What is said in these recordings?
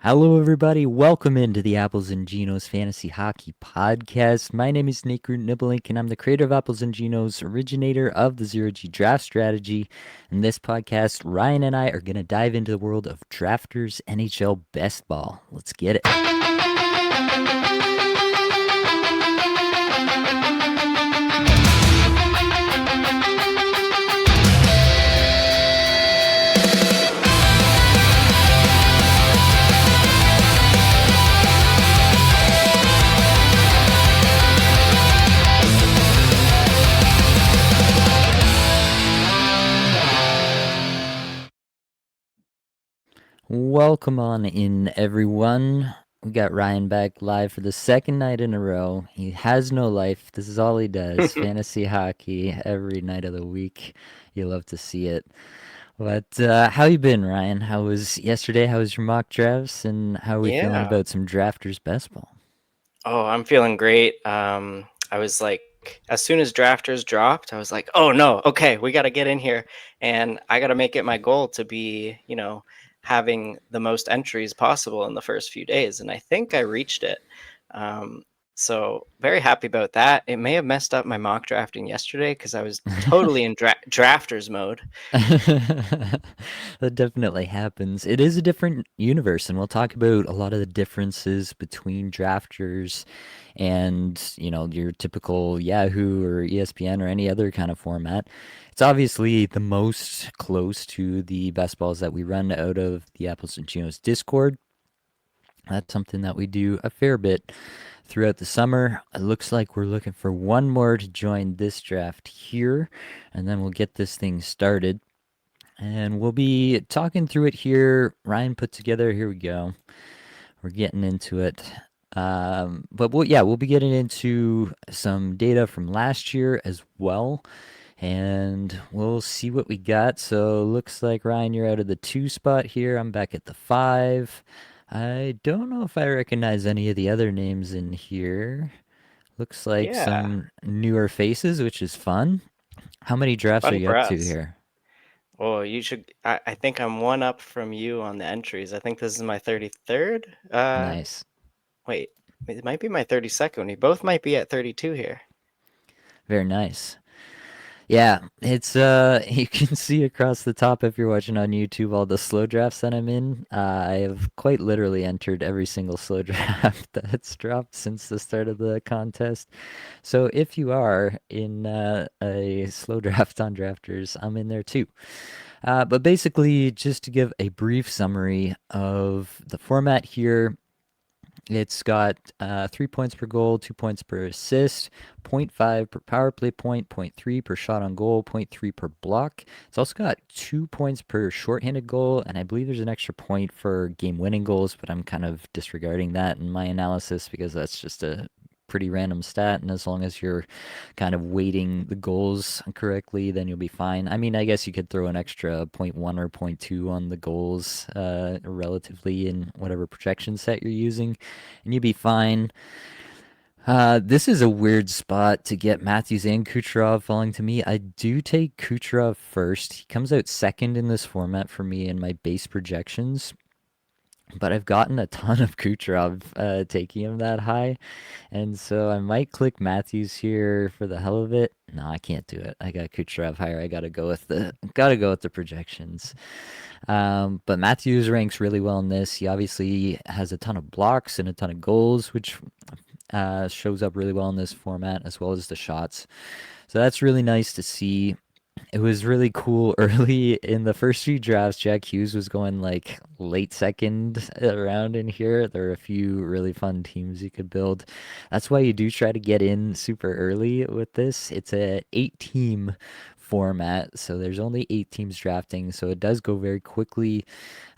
Hello, everybody. Welcome into the Apples and Ginos Fantasy Hockey Podcast. My name is Groot Nibbelink, and I'm the creator of Apples and Ginos, originator of the Zero G Draft Strategy. In this podcast, Ryan and I are going to dive into the world of drafters NHL best ball. Let's get it. Welcome on in, everyone. We got Ryan back live for the second night in a row. He has no life. This is all he does. Fantasy hockey every night of the week. You love to see it. But how you been, Ryan? How was yesterday? How was your mock drafts? And how are we feeling Yeah. about some drafters best ball? Oh, I'm feeling great. I was like, as soon as drafters dropped, I was like, oh no, okay, we got to get in here. And I got to make it my goal to be, having the most entries possible in the first few days. And I think I reached it. Um, so very happy about that. It may have messed up my mock drafting yesterday because I was totally in drafters mode. That definitely happens. It is a different universe, and we'll talk about a lot of the differences between drafters and, your typical Yahoo or ESPN or any other kind of format. It's obviously the most close to the best balls that we run out of the Apples and Chinos Discord. That's something that we do a fair bit throughout the summer. It looks like we're looking for one more to join this draft here, and then we'll get this thing started. And we'll be talking through it here. Ryan put together, here we go. We're getting into it. But we'll be getting into some data from last year as well. And we'll see what we got. So looks like, Ryan, you're out of the 2 spot here. I'm back at the 5. I don't know if I recognize any of the other names in here. Looks like Yeah, some newer faces, which is fun. How many drafts are fun you for up to us. here? Oh, you should. I think I'm one up from you on the entries. I think this is my 33rd. Nice. Wait, it might be my 32nd. We both might be at 32 here. Very nice. Yeah, it's you can see across the top if you're watching on YouTube all the slow drafts that I'm in. I have quite literally entered every single slow draft that's dropped since the start of the contest. So if you are in a slow draft on drafters, I'm in there too. But basically, just to give a brief summary of the format here, it's got 3 points per goal, 2 points per assist, zero point 0.5 per power play point, 0.3 per shot on goal, 0.3 per block. It's also got 2 points per shorthanded goal, and I believe there's an extra point for game winning goals, but I'm kind of disregarding that in my analysis because that's just a pretty random stat. And as long as you're kind of weighting the goals correctly, then you'll be fine. I mean, I guess you could throw an extra zero point 0.1 or zero point 0.2 on the goals relatively in whatever projection set you're using and you'd be fine. This is a weird spot to get Matthews and Kucherov falling to me. I do take Kucherov first. He comes out second in this format for me in my base projections, but I've gotten a ton of Kucherov taking him that high, and so I might click Matthews here for the hell of it. No, I can't do it. I got Kucherov higher. I gotta go with the projections. But Matthews ranks really well in this. He obviously has a ton of blocks and a ton of goals, which shows up really well in this format, as well as the shots. So that's really nice to see. It was really cool early in the first few drafts. Jack Hughes was going like late second around in here. There are a few really fun teams you could build. That's why you do try to get in super early with this. It's a 8 team format, so there's only 8 teams drafting, so it does go very quickly.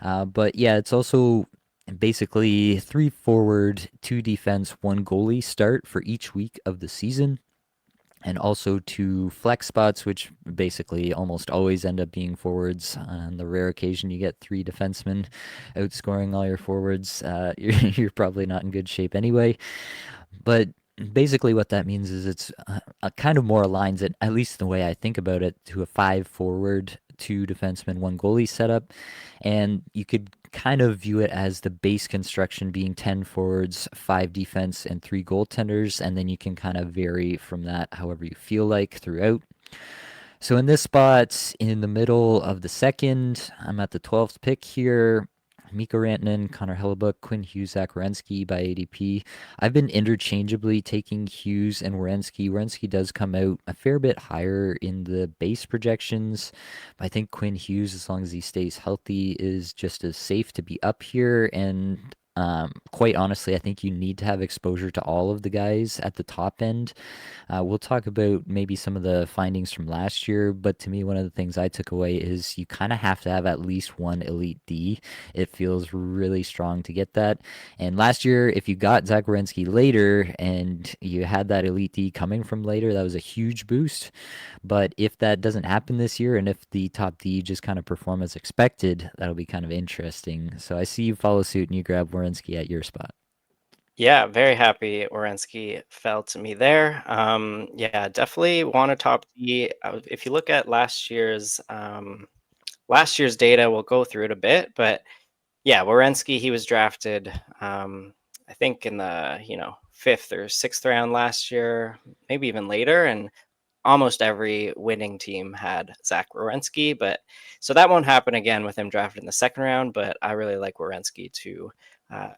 But yeah, it's also basically 3 forward, 2 defense, 1 goalie start for each week of the season and also 2 flex spots, which basically almost always end up being forwards. On the rare occasion you get 3 defensemen outscoring all your forwards, you're probably not in good shape anyway. But basically, what that means is it's a kind of more aligns it, at least the way I think about it, to a 5 forward, 2 defensemen, 1 goalie setup. And you could kind of view it as the base construction being 10 forwards, 5 defense, and 3 goaltenders, and then you can kind of vary from that however you feel like throughout. So in this spot, in the middle of the second, I'm at the 12th pick here. Mikko Rantanen, Connor Hellebuck, Quinn Hughes, Zach Werenski by ADP. I've been interchangeably taking Hughes and Werenski. Werenski does come out a fair bit higher in the base projections. But I think Quinn Hughes, as long as he stays healthy, is just as safe to be up here. And quite honestly, I think you need to have exposure to all of the guys at the top end. We'll talk about maybe some of the findings from last year, but to me, one of the things I took away is you kind of have to have at least one elite D. It feels really strong to get that. And last year, if you got Zach Werenski later and you had that elite D coming from later, that was a huge boost. But if that doesn't happen this year, and if the top D just kind of perform as expected, that'll be kind of interesting. So I see you follow suit and you grab Werenski at your spot. Yeah, very happy Orensky fell to me there. Yeah, definitely want a top D. If you look at last year's data, we'll go through it a bit, but yeah, Werenski, he was drafted, I think in the fifth or sixth round last year, maybe even later, and almost every winning team had Zach Werenski, but so that won't happen again with him drafted in the second round. But I really like Werenski to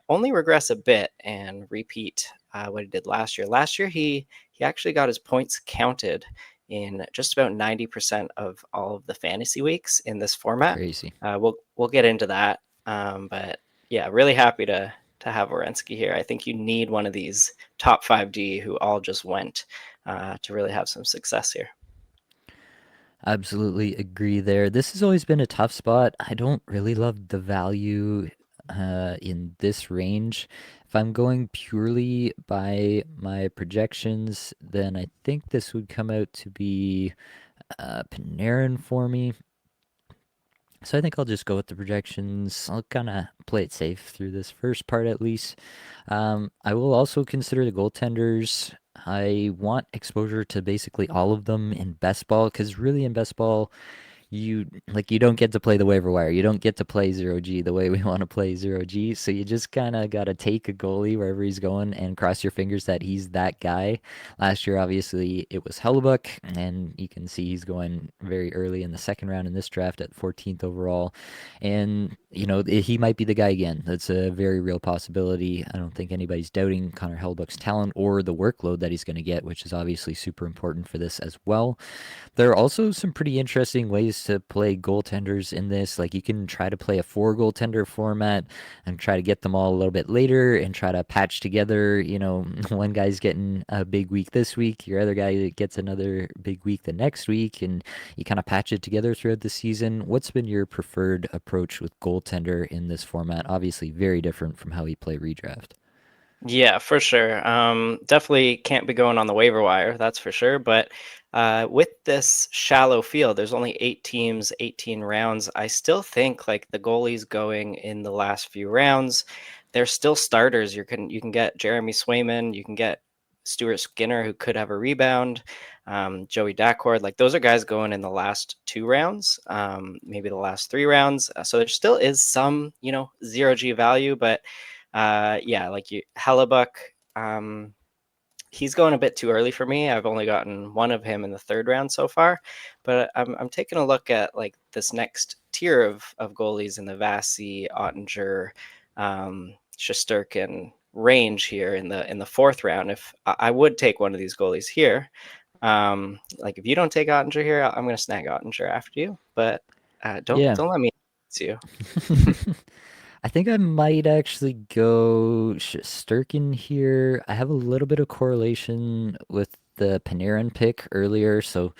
only regress a bit and repeat what he did last year. Last year, he actually got his points counted in just about 90% of all of the fantasy weeks in this format. Crazy. We'll get into that, but yeah, really happy to have Werenski here. I think you need one of these top 5D who all just went to really have some success here. Absolutely agree there. This has always been a tough spot. I don't really love the value in this range. If I'm going purely by my projections, then I think this would come out to be Panarin for me. So I think I'll just go with the projections. I'll kind of play it safe through this first part at least. I will also consider the goaltenders. I want exposure to basically all of them in best ball because really in best ball, you don't get to play the waiver wire. You don't get to play 0G the way we want to play 0G. So you just kind of got to take a goalie wherever he's going and cross your fingers that he's that guy. Last year, obviously, it was Hellebuck, and you can see he's going very early in the second round in this draft at 14th overall. And, he might be the guy again. That's a very real possibility. I don't think anybody's doubting Connor Hellebuck's talent or the workload that he's going to get, which is obviously super important for this as well. There are also some pretty interesting ways to play goaltenders in this. Like you can try to play a four goaltender format and try to get them all a little bit later and try to patch together. One guy's getting a big week this week, your other guy gets another big week the next week, and you kind of patch it together throughout the season. What's been your preferred approach with goaltender in this format? Obviously, very different from how you play redraft. Yeah, for sure. Definitely can't be going on the waiver wire, that's for sure. But with this shallow field, there's only 8 teams, 18 rounds. I still think like the goalies going in the last few rounds, they're still starters. You can get Jeremy Swayman, you can get Stuart Skinner, who could have a rebound, Joey Dacord. Like those are guys going in the last 2 rounds, maybe the last 3 rounds. So there still is some, 0G value, but yeah, like Hellebuck, he's going a bit too early for me. I've only gotten one of him in the third round so far, but I'm taking a look at like this next tier of goalies in the Vasi, Ottinger, Shesterkin range here in the fourth round. If I would take one of these goalies here, like if you don't take Ottinger here, I'm going to snag Ottinger after you, but don't Yeah. let me you. I think I might actually go Sturkin here. I have a little bit of correlation with the Panarin pick earlier, so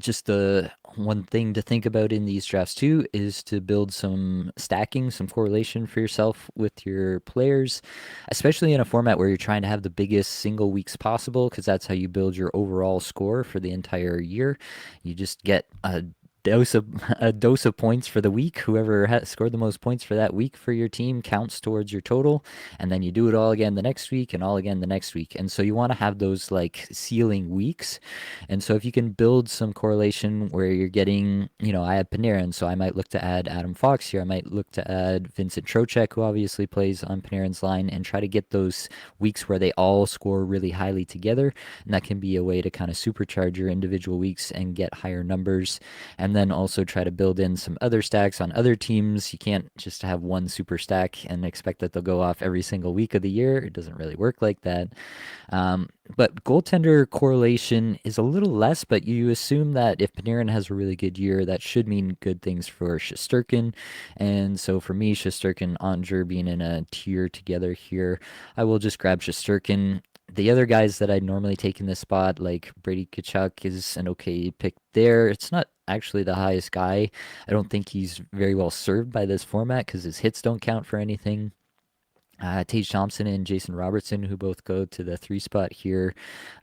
just the one thing to think about in these drafts too is to build some stacking, some correlation for yourself with your players, especially in a format where you're trying to have the biggest single weeks possible, because that's how you build your overall score for the entire year. You just get a dose of a dose of points for the week. Whoever scored the most points for that week for your team counts towards your total, and then you do it all again the next week and all again the next week. And so you want to have those like ceiling weeks. And so if you can build some correlation where you're getting, I have Panarin, so I might look to add Adam Fox here. I might look to add Vincent Trocheck, who obviously plays on Panarin's line, and try to get those weeks where they all score really highly together. And that can be a way to kind of supercharge your individual weeks and get higher numbers, and then also try to build in some other stacks on other teams. You can't just have one super stack and expect that they'll go off every single week of the year. It doesn't really work like that. But goaltender correlation is a little less, but you assume that if Panarin has a really good year, that should mean good things for Shesterkin. And so for me, Shesterkin, Onger being in a tier together here, I will just grab Shesterkin. The other guys that I'd normally take in this spot, like Brady Tkachuk, is an okay pick there. It's not actually the highest guy. I don't think he's very well served by this format because his hits don't count for anything. Tage Thompson and Jason Robertson, who both go to the 3 spot here,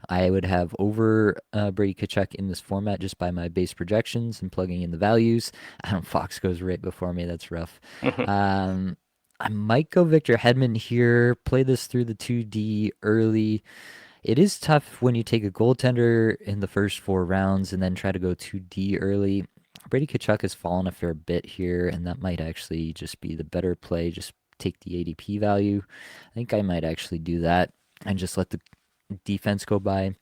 I would have over Brady Tkachuk in this format just by my base projections and plugging in the values. Adam Fox goes right before me. That's rough. Um, I might go Victor Hedman here, play this through the 2D early. It is tough when you take a goaltender in the first 4 rounds and then try to go 2D early. Brady Tkachuk has fallen a fair bit here, and that might actually just be the better play. Just take the ADP value. I think I might actually do that and just let the defense go by.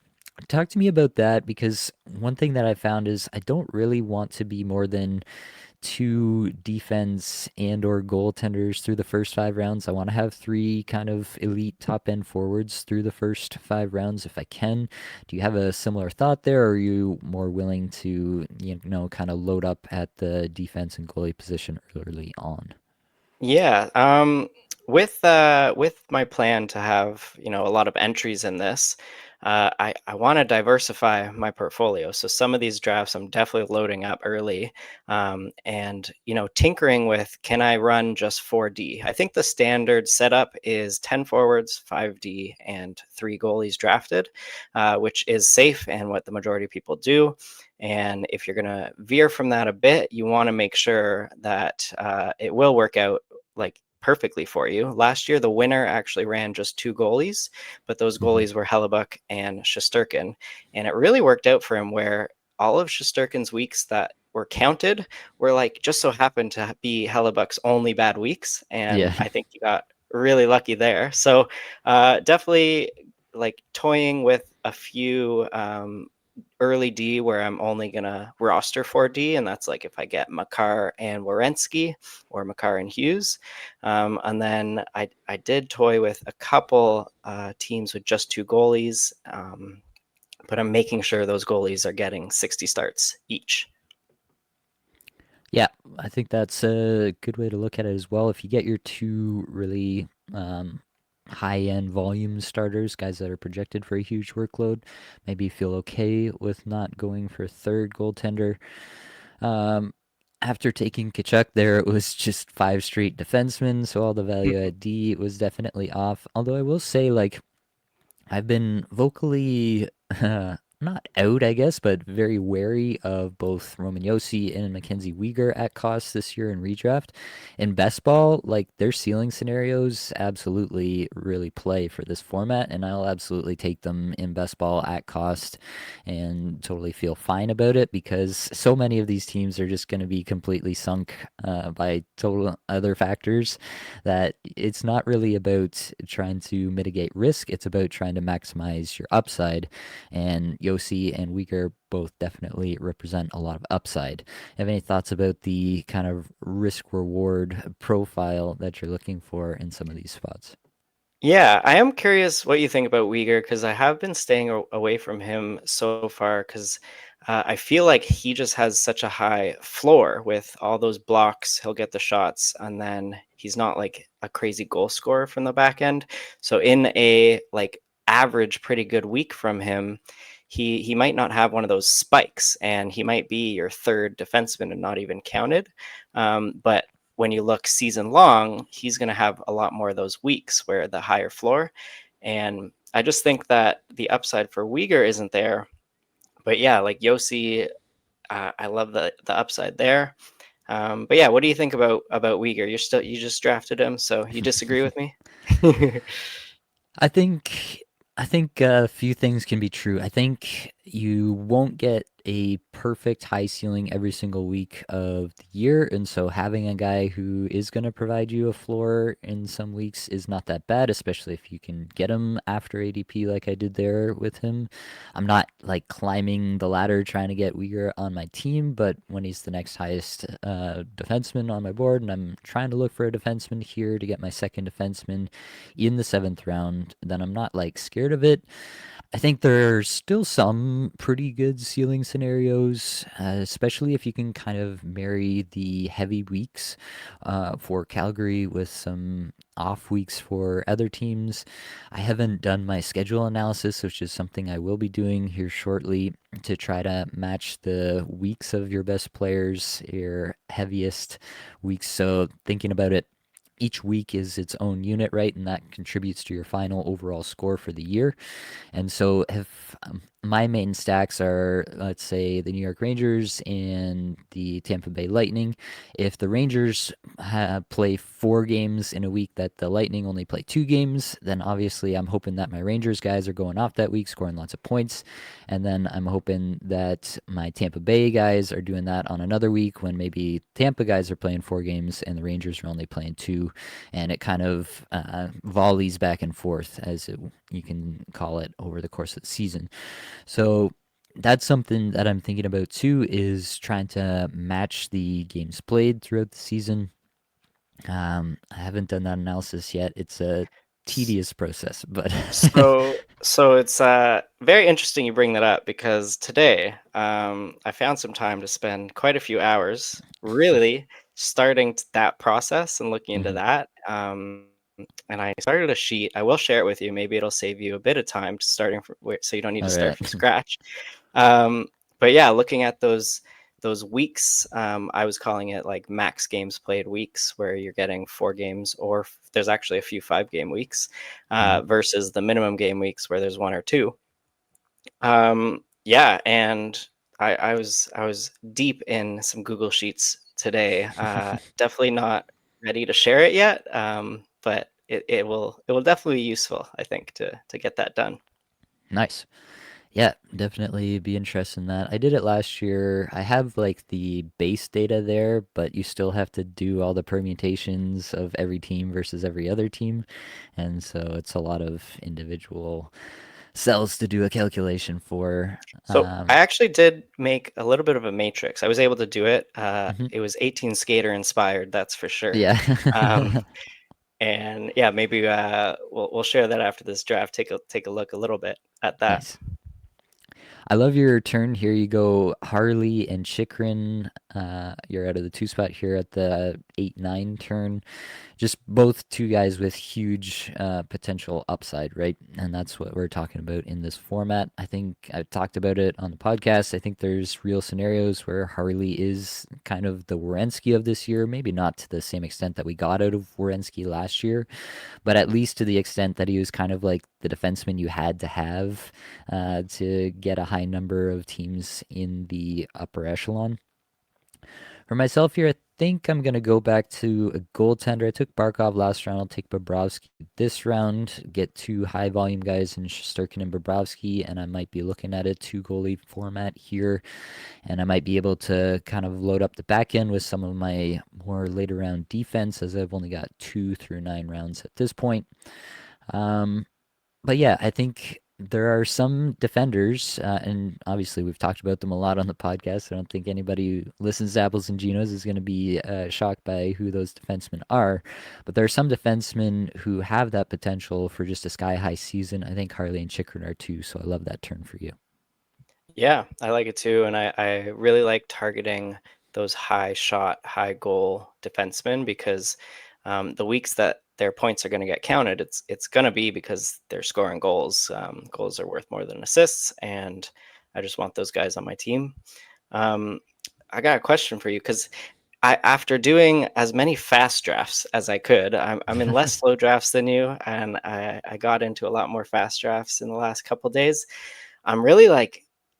Talk to me about that, because one thing that I found is I don't really want to be more than 2 defense and or goaltenders through the first 5 rounds. I want to have 3 kind of elite top end forwards through the first 5 rounds if I can. Do you have a similar thought there, or are you more willing to, kind of load up at the defense and goalie position early on? Yeah, with my plan to have, a lot of entries in this, I want to diversify my portfolio. So some of these drafts I'm definitely loading up early, and tinkering with, can I run just 4D? I think the standard setup is 10 forwards, 5D, and 3 goalies drafted, which is safe and what the majority of people do. And if you're going to veer from that a bit, you want to make sure that it will work out like perfectly for you. Last year, the winner actually ran just 2 goalies, but those Mhm. goalies were Hellebuck and Shesterkin. And it really worked out for him, where all of Shesterkin's weeks that were counted were like just so happened to be Hellebuck's only bad weeks. Yeah. And I think he got really lucky there. So definitely like toying with a few early D where I'm only gonna roster 4D, and that's like if I get Makar and Werenski or Makar and Hughes. And then I did toy with a couple teams with just 2 goalies, but I'm making sure those goalies are getting 60 starts each. Yeah, I think that's a good way to look at it as well. If you get your 2 really high-end volume starters, guys that are projected for a huge workload, maybe you feel okay with not going for a third goaltender. Um, After taking Kachuk there, it was just 5 straight defensemen, so all the value at D was definitely off. Although I will say, like, I've been vocally not out, I guess, but very wary of both Roman Yossi and Mackenzie Weegar at cost this year in redraft. In best ball, like their ceiling scenarios absolutely really play for this format, and I'll absolutely take them in best ball at cost and totally feel fine about it, because so many of these teams are just going to be completely sunk by total other factors, that it's not really about trying to mitigate risk. It's about trying to maximize your upside. And Yossi and Uyghur both definitely represent a lot of upside. Have any thoughts about the kind of risk reward profile that you're looking for in some of these spots? Yeah, I am curious what you think about Uyghur, because I have been staying away from him so far, because I feel like he just has such a high floor with all those blocks. He'll get the shots, and then he's not like a crazy goal scorer from the back end. So in a like average, pretty good week from him, he might not have one of those spikes, and he might be your third defenseman and not even counted. But when you look season long, he's going to have a lot more of those weeks where the higher floor. And I just think that the upside for Uyghur isn't there. But yeah, like Yossi, I love the upside there. But yeah, what do you think about Uyghur? You just drafted him, so you disagree with me? I think a few things can be true. I think you won't get a perfect high ceiling every single week of the year, and so having a guy who is going to provide you a floor in some weeks is not that bad, especially if you can get him after ADP like I did there with him. I'm not like climbing the ladder trying to get Uyghur on my team, but when he's the next highest defenseman on my board, and I'm trying to look for a defenseman here to get my second defenseman in the seventh round, then I'm not like scared of it. I think there's still some pretty good ceiling scenarios, especially if you can kind of marry the heavy weeks for Calgary with some off weeks for other teams. I haven't done my schedule analysis, which is something I will be doing here shortly to try to match the weeks of your best players, your heaviest weeks. So thinking about it, each week is its own unit, right? And that contributes to your final overall score for the year. And so if my main stacks are, let's say, the New York Rangers and the Tampa Bay Lightning. If the Rangers play 4 games in a week that the Lightning only play 2 games, then obviously I'm hoping that my Rangers guys are going off that week, scoring lots of points. And then I'm hoping that my Tampa Bay guys are doing that on another week when maybe Tampa guys are playing 4 games and the Rangers are only playing 2. And it kind of volleys back and forth, as you can call it, over the course of the season. So that's something that I'm thinking about too, is trying to match the games played throughout the season. I haven't done that analysis yet. It's a tedious process, but So it's very interesting you bring that up because today I found some time to spend quite a few hours really starting that process and looking into Mhm. that. And I started a sheet. I will share it with you. Maybe it'll save you a bit of time starting from so you don't need to All start right. from scratch. Um, but yeah, looking at those weeks, I was calling it like max games played weeks, where you're getting 4 games, or there's actually a few 5 game weeks, Mhm. versus the minimum game weeks where there's 1 or 2. Yeah, and I was deep in some Google Sheets today. Definitely not ready to share it yet, but it will definitely be useful, I think, to get that done. Nice. Yeah, definitely be interested in that. I did it last year. I have like the base data there, but you still have to do all the permutations of every team versus every other team. And so it's a lot of individual cells to do a calculation for. So I Um, actually did make a little bit of a matrix. I was able to do it. mhm. It was 18 skater inspired, that's for sure. Yeah. Um, and yeah, maybe we'll share that after this draft. Take a look a little bit at that. Nice. I love your turn. Here you go, Harley and Chikrin. You're out of the 2 spot here at the 8-9 turn. Just both two guys with huge potential upside, right? And that's what we're talking about in this format. I think I've talked about it on the podcast. I think there's real scenarios where Harley is kind of the Werenski of this year, maybe not to the same extent that we got out of Werenski last year, but at least to the extent that he was kind of like the defenseman you had to have to get a high number of teams in the upper echelon. For myself here, I think I'm going to go back to a goaltender. I took Barkov last round. I'll take Bobrovsky this round, get 2 high volume guys in Shesterkin and Bobrovsky, and I might be looking at a 2 goalie format here. And I might be able to kind of load up the back end with some of my more later round defense, as I've only got 2 through 9 rounds at this point. Um, but yeah, I think there are some defenders, and obviously we've talked about them a lot on the podcast. I don't think anybody who listens to Apples and Ginos is going to be shocked by who those defensemen are. But there are some defensemen who have that potential for just a sky high season. I think Harley and Chikrin are too, so I love that turn for you. Yeah, I like it too, and I really like targeting those high shot, high goal defensemen because the weeks that their points are going to get counted, it's going to be because they're scoring goals. Goals are worth more than assists, and I just want those guys on my team. Um, I got a question for you because after doing as many fast drafts as I could, I'm in less slow drafts than you, and I got into a lot more fast drafts in the last couple days. I'm really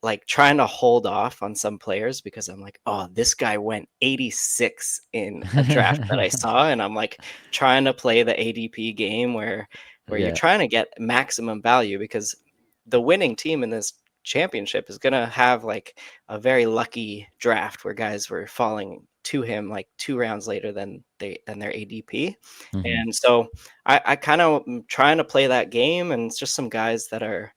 like trying to hold off on some players because I'm like, oh, this guy went 86 in a draft that I saw, and I'm like trying to play the ADP game where you're Yeah. trying to get maximum value because the winning team in this championship is gonna have like a very lucky draft where guys were falling to him like 2 rounds later than their ADP. Mhm. And so I kind of am trying to play that game, and it's just some guys that are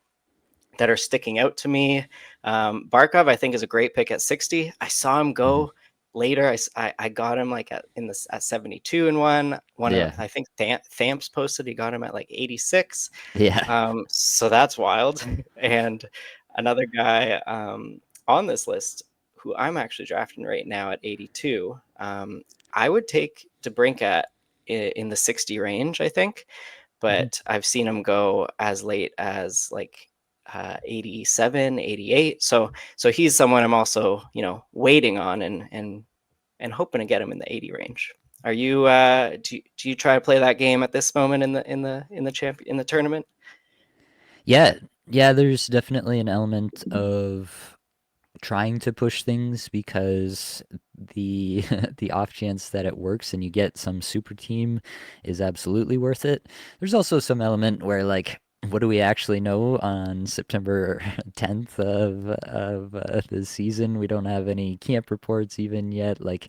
sticking out to me. Barkov, I think, is a great pick at 60. I saw him Mhm. go later. I got him like at 72 in one of Yeah. I think Thamps posted he got him at like 86. Yeah. So that's wild. And another guy on this list who I'm actually drafting right now at 82, I would take DeBrincat in the 60 range, I think, Mhm. but I've seen him go as late as like 87, 88. So he's someone I'm also, waiting on and hoping to get him in the 80 range. Are you do you try to play that game at this moment in the tournament? Yeah. Yeah, there's definitely an element of trying to push things because the the off chance that it works and you get some super team is absolutely worth it. There's also some element where like what do we actually know on September 10th of the season? We don't have any camp reports even yet. Like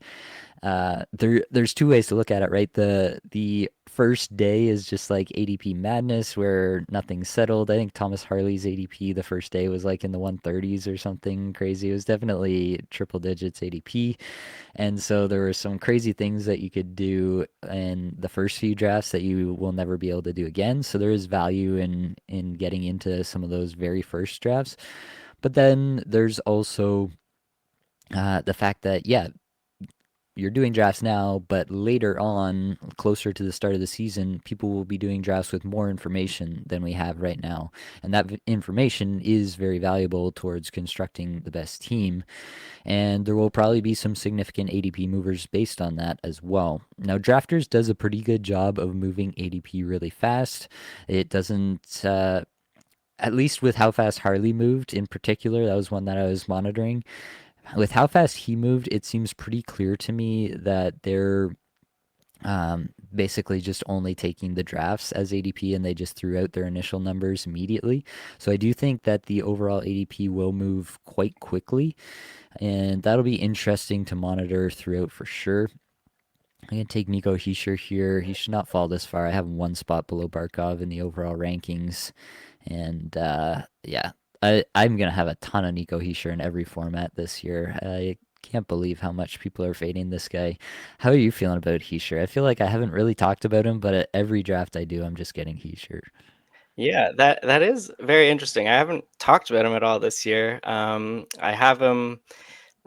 there's two ways to look at it, right? The first day is just like ADP madness where nothing's settled. I think Thomas Harley's ADP the first day was like in the 130s or something crazy. It was definitely triple digits ADP. And so there were some crazy things that you could do in the first few drafts that you will never be able to do again. So there is value in getting into some of those very first drafts. But then there's also the fact that, yeah, you're doing drafts now, but later on, closer to the start of the season, people will be doing drafts with more information than we have right now. And that information is very valuable towards constructing the best team. And there will probably be some significant ADP movers based on that as well. Now, Drafters does a pretty good job of moving ADP really fast. It doesn't. At least with how fast Harley moved in particular, that was one that I was monitoring. With how fast he moved, it seems pretty clear to me that they're basically just only taking the drafts as ADP and they just threw out their initial numbers immediately. So I do think that the overall ADP will move quite quickly, and that'll be interesting to monitor throughout for sure. I'm going to take Nico Hischier here. He should not fall this far. I have him one spot below Barkov in the overall rankings. And yeah, I'm going to have a ton of Nico Hischier in every format this year. I can't believe how much people are fading this guy. How are you feeling about Hischier? I feel like I haven't really talked about him, but at every draft I do, I'm just getting Hischier. Yeah, that is very interesting. I haven't talked about him at all this year. I have him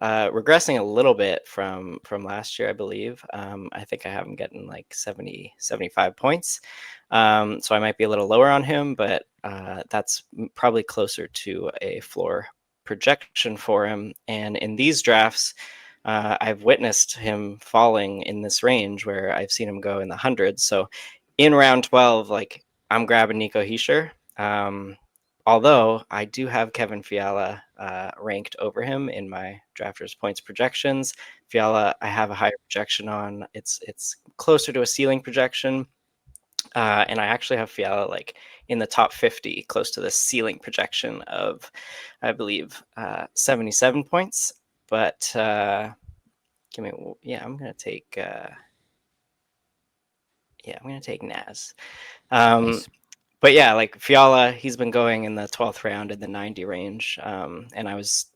regressing a little bit from last year, I believe. I think I have him getting like 70, 75 points. So I might be a little lower on him, but that's probably closer to a floor projection for him. And in these drafts, I've witnessed him falling in this range where I've seen him go in the hundreds. So in round 12, like I'm grabbing Nico Hischier. Although I do have Kevin Fiala ranked over him in my drafters points projections. Fiala, I have a higher projection on. It's closer to a ceiling projection, and I actually have Fiala like in the top 50, close to the ceiling projection of, I believe, 77 points. But give me, yeah, I'm gonna take, yeah, I'm gonna take Naz. Um, Nice. but yeah, like Fiala, he's been going in the 12th round in the 90 range. And I was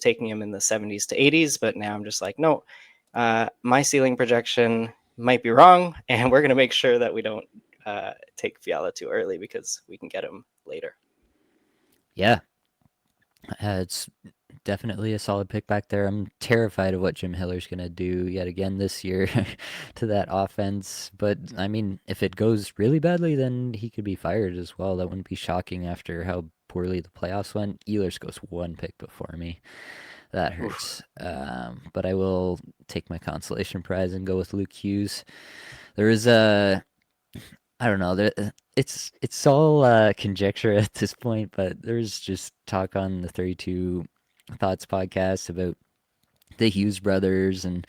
taking him in the 70s to 80s, but now I'm just like, no, my ceiling projection might be wrong. And we're going to make sure that we don't take Fiala too early because we can get him later. Yeah, it's definitely a solid pick back there. I'm terrified of what Jim Hiller's going to do yet again this year to that offense. But I mean, if it goes really badly, then he could be fired as well. That wouldn't be shocking after how poorly the playoffs went. Ehlers goes one pick before me. That Oof. hurts. But I will take my consolation prize and go with Luke Hughes. There is a, I don't know. it's all conjecture at this point, but there's just talk on the 32 Thoughts podcast about the Hughes brothers and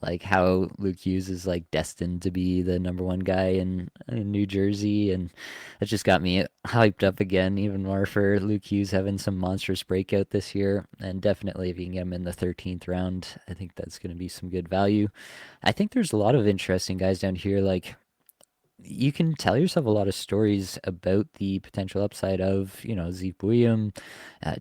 like how Luke Hughes is like destined to be the number one guy in New Jersey, and that just got me hyped up again even more for Luke Hughes having some monstrous breakout this year. And definitely, if you can get him in the 13th round, I think that's going to be some good value. I think there's a lot of interesting guys down here. Like you can tell yourself a lot of stories about the potential upside of, Zeke William,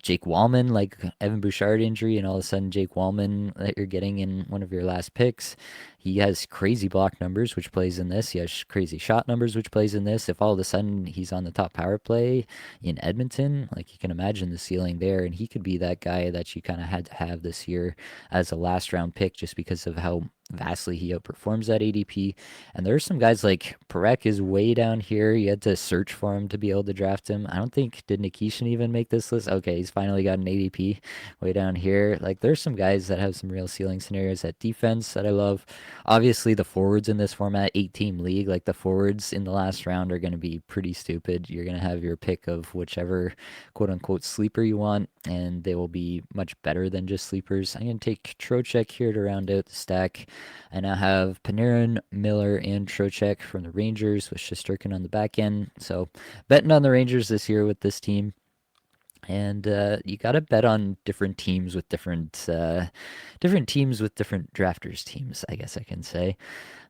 Jake Wallman, like Evan Bouchard injury, and all of a sudden Jake Wallman that you're getting in one of your last picks. He has crazy block numbers, which plays in this. He has crazy shot numbers, which plays in this. If all of a sudden he's on the top power play in Edmonton, like you can imagine the ceiling there, and he could be that guy that you kind of had to have this year as a last round pick just because of how vastly he outperforms that ADP. And there's some guys like Perek is way down here. You had to search for him to be able to draft him. I don't think did Nikishin even make this list. Okay, he's finally got an ADP way down here. Like there's some guys that have some real ceiling scenarios at defense that I love. Obviously the forwards in this format, 8-team league, like the forwards in the last round are going to be pretty stupid. You're going to have your pick of whichever quote unquote sleeper you want, and they will be much better than just sleepers. I'm going to take Trocheck here to round out the stack. I now have Panarin, Miller, and Trocheck from the Rangers with Shesterkin on the back end. So betting on the Rangers this year with this team. And you got to bet on different teams with different drafters teams, I guess I can say.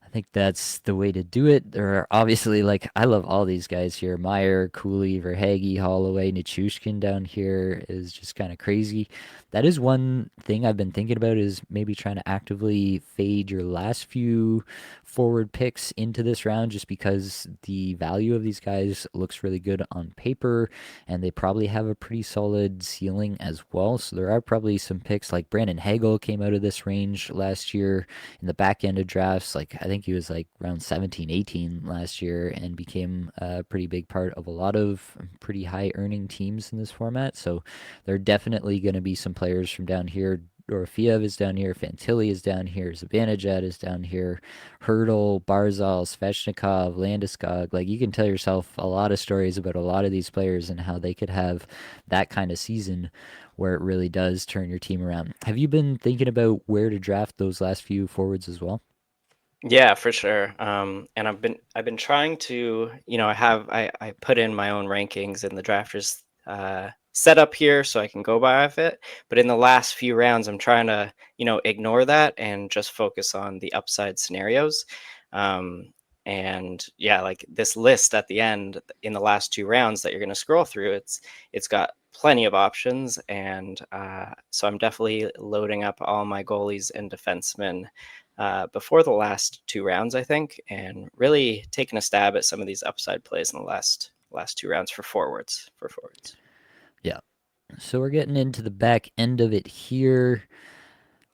I think that's the way to do it. There are obviously, like, I love all these guys here. Meyer, Cooley, Verhage, Holloway, Nichushkin down here is just kind of crazy. That is one thing I've been thinking about is maybe trying to actively fade your last few forward picks into this round just because the value of these guys looks really good on paper and they probably have a pretty solid ceiling as well. So there are probably some picks like Brandon Hagel came out of this range last year in the back end of drafts. Like I think he was like around 17, 18 last year and became a pretty big part of a lot of pretty high earning teams in this format. So there are definitely going to be some players from down here. Dorofiev is down here, Fantilli is down here, Zibanejad is down here, Hurdle, Barzal, Svechnikov, Landeskog. Like you can tell yourself a lot of stories about a lot of these players and how they could have that kind of season where it really does turn your team around. Have you been thinking about where to draft those last few forwards as well? Yeah, for sure. And I've been trying to, I put in my own rankings in the drafters set up here so I can go by of it. But in the last few rounds, I'm trying to, ignore that and just focus on the upside scenarios. And yeah, like this list at the end in the last two rounds that you're going to scroll through, it's got plenty of options, and so I'm definitely loading up all my goalies and defensemen before the last two rounds, I think, and really taking a stab at some of these upside plays in the last two rounds for forwards. Yeah. So we're getting into the back end of it here.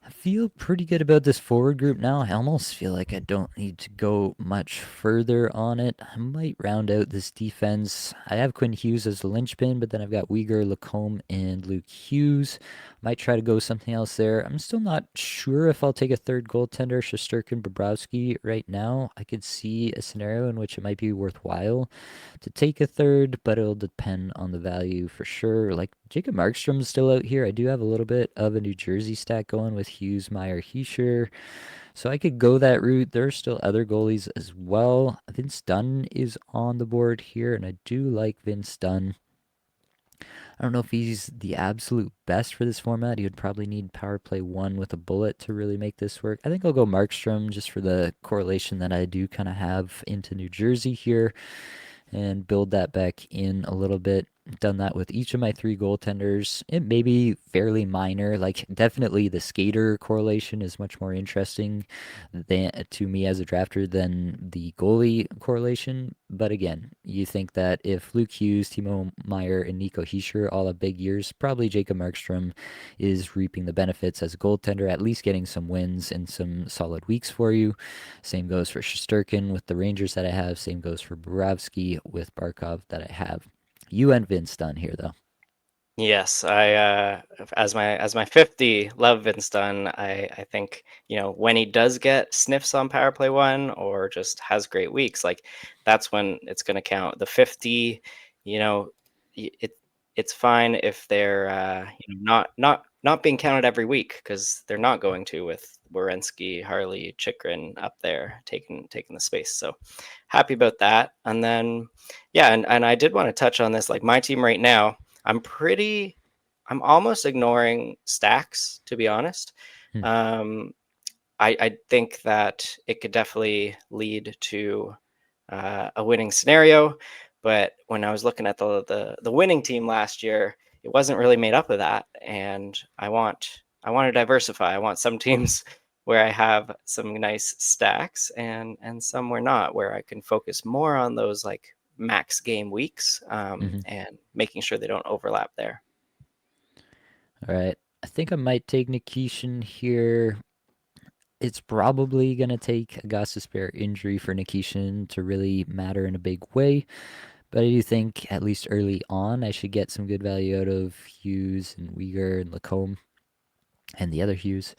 I feel pretty good about this forward group now. I almost feel like I don't need to go much further on it. I might round out this defense. I have Quinn Hughes as the linchpin, but then I've got Uyghur, Lacombe, and Luke Hughes. Might try to go something else there. I'm still not sure if I'll take a third goaltender, Shesterkin, Bobrovsky right now. I could see a scenario in which it might be worthwhile to take a third, but it'll depend on the value for sure. Like Jacob Markstrom's still out here. I do have a little bit of a New Jersey stack going with Hughes, Meyer, Heischer. So I could go that route. There are still other goalies as well. Vince Dunn is on the board here, and I do like Vince Dunn. I don't know if he's the absolute best for this format. He would probably need power play one with a bullet to really make this work. I think I'll go Markstrom just for the correlation that I do kind of have into New Jersey here and build that back in a little bit. Done that with each of my three goaltenders. It may be fairly minor. Like definitely the skater correlation is much more interesting to me as a drafter than the goalie correlation. But again, you think that if Luke Hughes, Timo Meyer, and Nico Hischier all have big years, probably Jacob Markstrom is reaping the benefits as a goaltender, at least getting some wins and some solid weeks for you. Same goes for Shesterkin with the Rangers that I have. Same goes for Borovsky with Barkov that I have. You and Vince Dunn here, though. Yes, as my 50 love Vince Dunn, I think, when he does get sniffs on Power Play 1 or just has great weeks, like that's when it's going to count. The 50, you know, it's fine if they're not being counted every week, because they're not going to, with Werenski, Harley, Chikrin up there taking the space. So happy about that. And then yeah, and I did want to touch on this, like my team right now. I'm pretty I'm almost ignoring stacks, to be honest. Hmm. Um, I think that it could definitely lead to a winning scenario, but when I was looking at the winning team last year, it wasn't really made up of that, and I want to diversify. I want some teams where I have some nice stacks, and some where not, where I can focus more on those like max game weeks, Hmm. and making sure they don't overlap there. All right. I think I might take Nikishin here. It's probably going to take a Gostisbehere injury for Nikishin to really matter in a big way. But I do think, at least early on, I should get some good value out of Hughes and Uyghur and Lacombe and the other Hughes.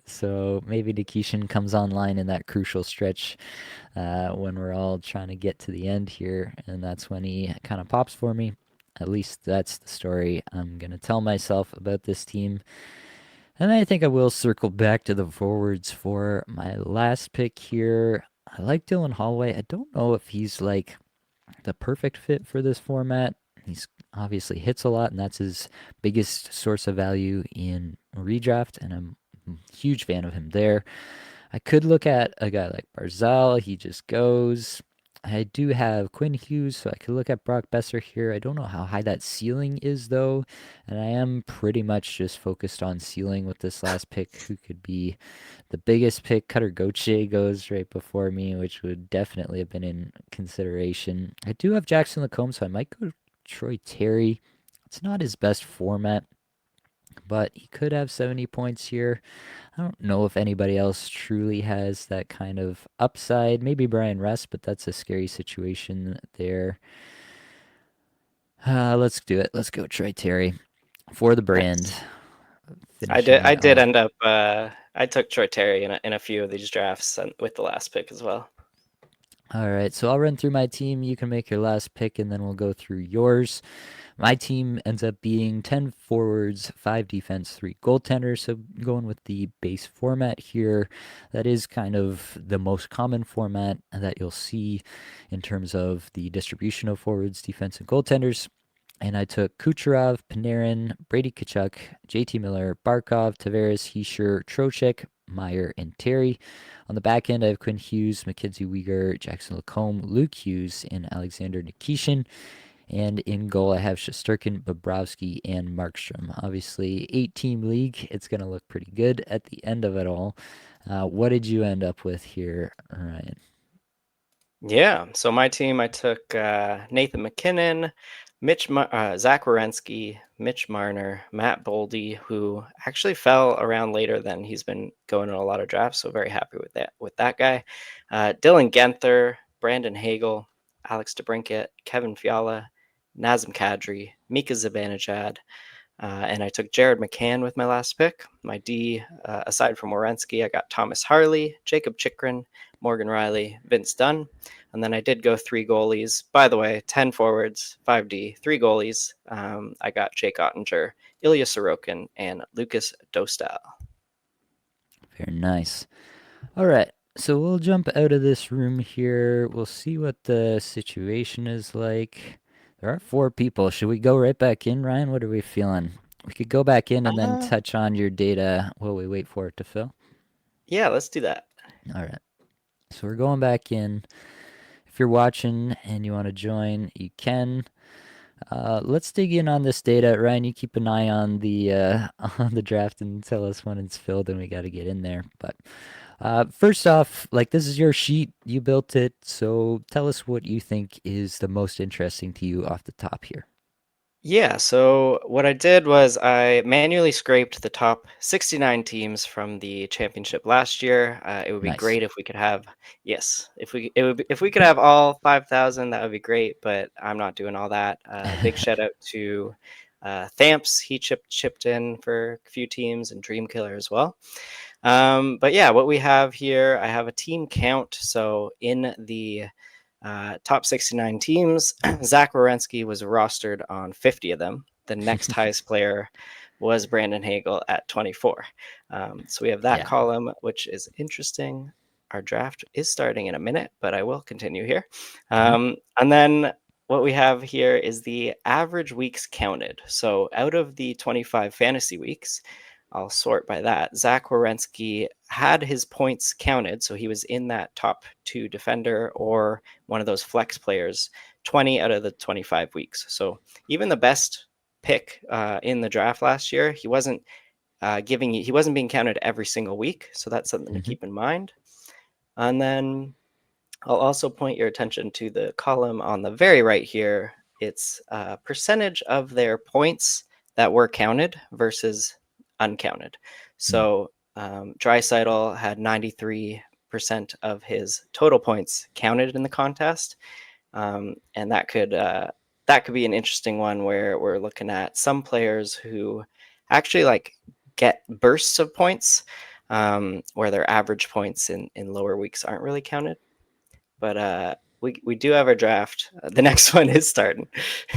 So maybe Nikishin comes online in that crucial stretch when we're all trying to get to the end here, and that's when he kind of pops for me. At least that's the story I'm going to tell myself about this team. And I think I will circle back to the forwards for my last pick here. I like Dylan Holloway. I don't know if he's like the perfect fit for this format. He's obviously hits a lot, and that's his biggest source of value in redraft, and I'm a huge fan of him there. I could look at a guy like Barzal. He just goes. I do have Quinn Hughes, so I could look at Brock Besser here. I don't know how high that ceiling is, though, and I am pretty much just focused on ceiling with this last pick. Who could be the biggest pick? Cutter Gauthier goes right before me, which would definitely have been in consideration. I do have Jackson Lacombe, so I might go Troy Terry. It's not his best format, but he could have 70 points here. I don't know if anybody else truly has that kind of upside. Maybe Brian Rust, but that's a scary situation there. Let's do it. Let's go Troy Terry for the brand, Nice. I did. finishing I it did off. end up. I took Troy Terry in a few of these drafts, and with the last pick as well. All right, so I'll run through my team. You can make your last pick, and then we'll go through yours. My team ends up being 10 forwards, 5 defense, 3 goaltenders. So going with the base format here, that is kind of the most common format that you'll see in terms of the distribution of forwards, defense, and goaltenders. And I took Kucherov, Panarin, Brady Kachuk, JT Miller, Barkov, Tavares, Heischer, Trocheck, Meyer, and Terry. On the back end, I have Quinn Hughes, Mackenzie Weegar, Jackson Lacombe, Luke Hughes, and Alexander Nikishin. And in goal, I have Shesterkin, Bobrovsky, and Markstrom. Obviously, 8-team league. It's going to look pretty good at the end of it all. What did you end up with here, Ryan? Yeah. So my team, I took Nathan McKinnon, Zach Wierenski, Mitch Marner, Matt Boldy, who actually fell around later than he's been going in a lot of drafts. So very happy with that guy. Dylan Genther, Brandon Hagel, Alex DeBrinket, Kevin Fiala, Nazem Kadri, Mika Zibanejad, and I took Jared McCann with my last pick. My D, aside from Wierenski, I got Thomas Harley, Jacob Chikrin, Morgan Riley, Vince Dunn. And then I did go 3 goalies. By the way, 10 forwards, 5D, 3 goalies. I got Jake Ottinger, Ilya Sorokin, and Lucas Dostal. Very nice. All right. So we'll jump out of this room here. We'll see what the situation is like. There are 4 people. Should we go right back in, Ryan? What are we feeling? We could go back in and then Uh, touch on your data while we wait for it to fill. yeah, let's do that. All right. So we're going back in. If you're watching and you want to join, you can. Let's dig in on this data, Ryan. You keep an eye on the on the draft and tell us when it's filled, and we got to get in there. But first off, like this is your sheet, you built it, so tell us what you think is the most interesting to you off the top here. Yeah, so what I did was I manually scraped the top 69 teams from the championship last year. It would be Nice. great if we could have, yes, if we could have all 5,000, that would be great. But I'm not doing all that. Big shout out to Thamps, he chipped in for a few teams, and Dreamkiller as well. But yeah, what we have here, I have a team count. So in the top 69 teams, Zach Wierenski was rostered on 50 of them. The next highest player was Brandon Hagel at 24. So we have that Yeah. column, which is interesting. Our draft is starting in a minute, but I will continue here. Mhm. And then what we have here is the average weeks counted. So out of the 25 fantasy weeks, I'll sort by that. Zach Wierenski had his points counted, so he was in that top 2 defender or one of those flex players 20 out of the 25 weeks. So even the best pick in the draft last year, he wasn't being counted every single week. So that's something to Mhm. keep in mind. And then I'll also point your attention to the column on the very right here. It's a percentage of their points that were counted versus uncounted. Mm. So Draisaitl had 93% of his total points counted in the contest, and that could be an interesting one where we're looking at some players who actually like get bursts of points, where their average points in lower weeks aren't really counted. But we do have our draft. The next one is starting.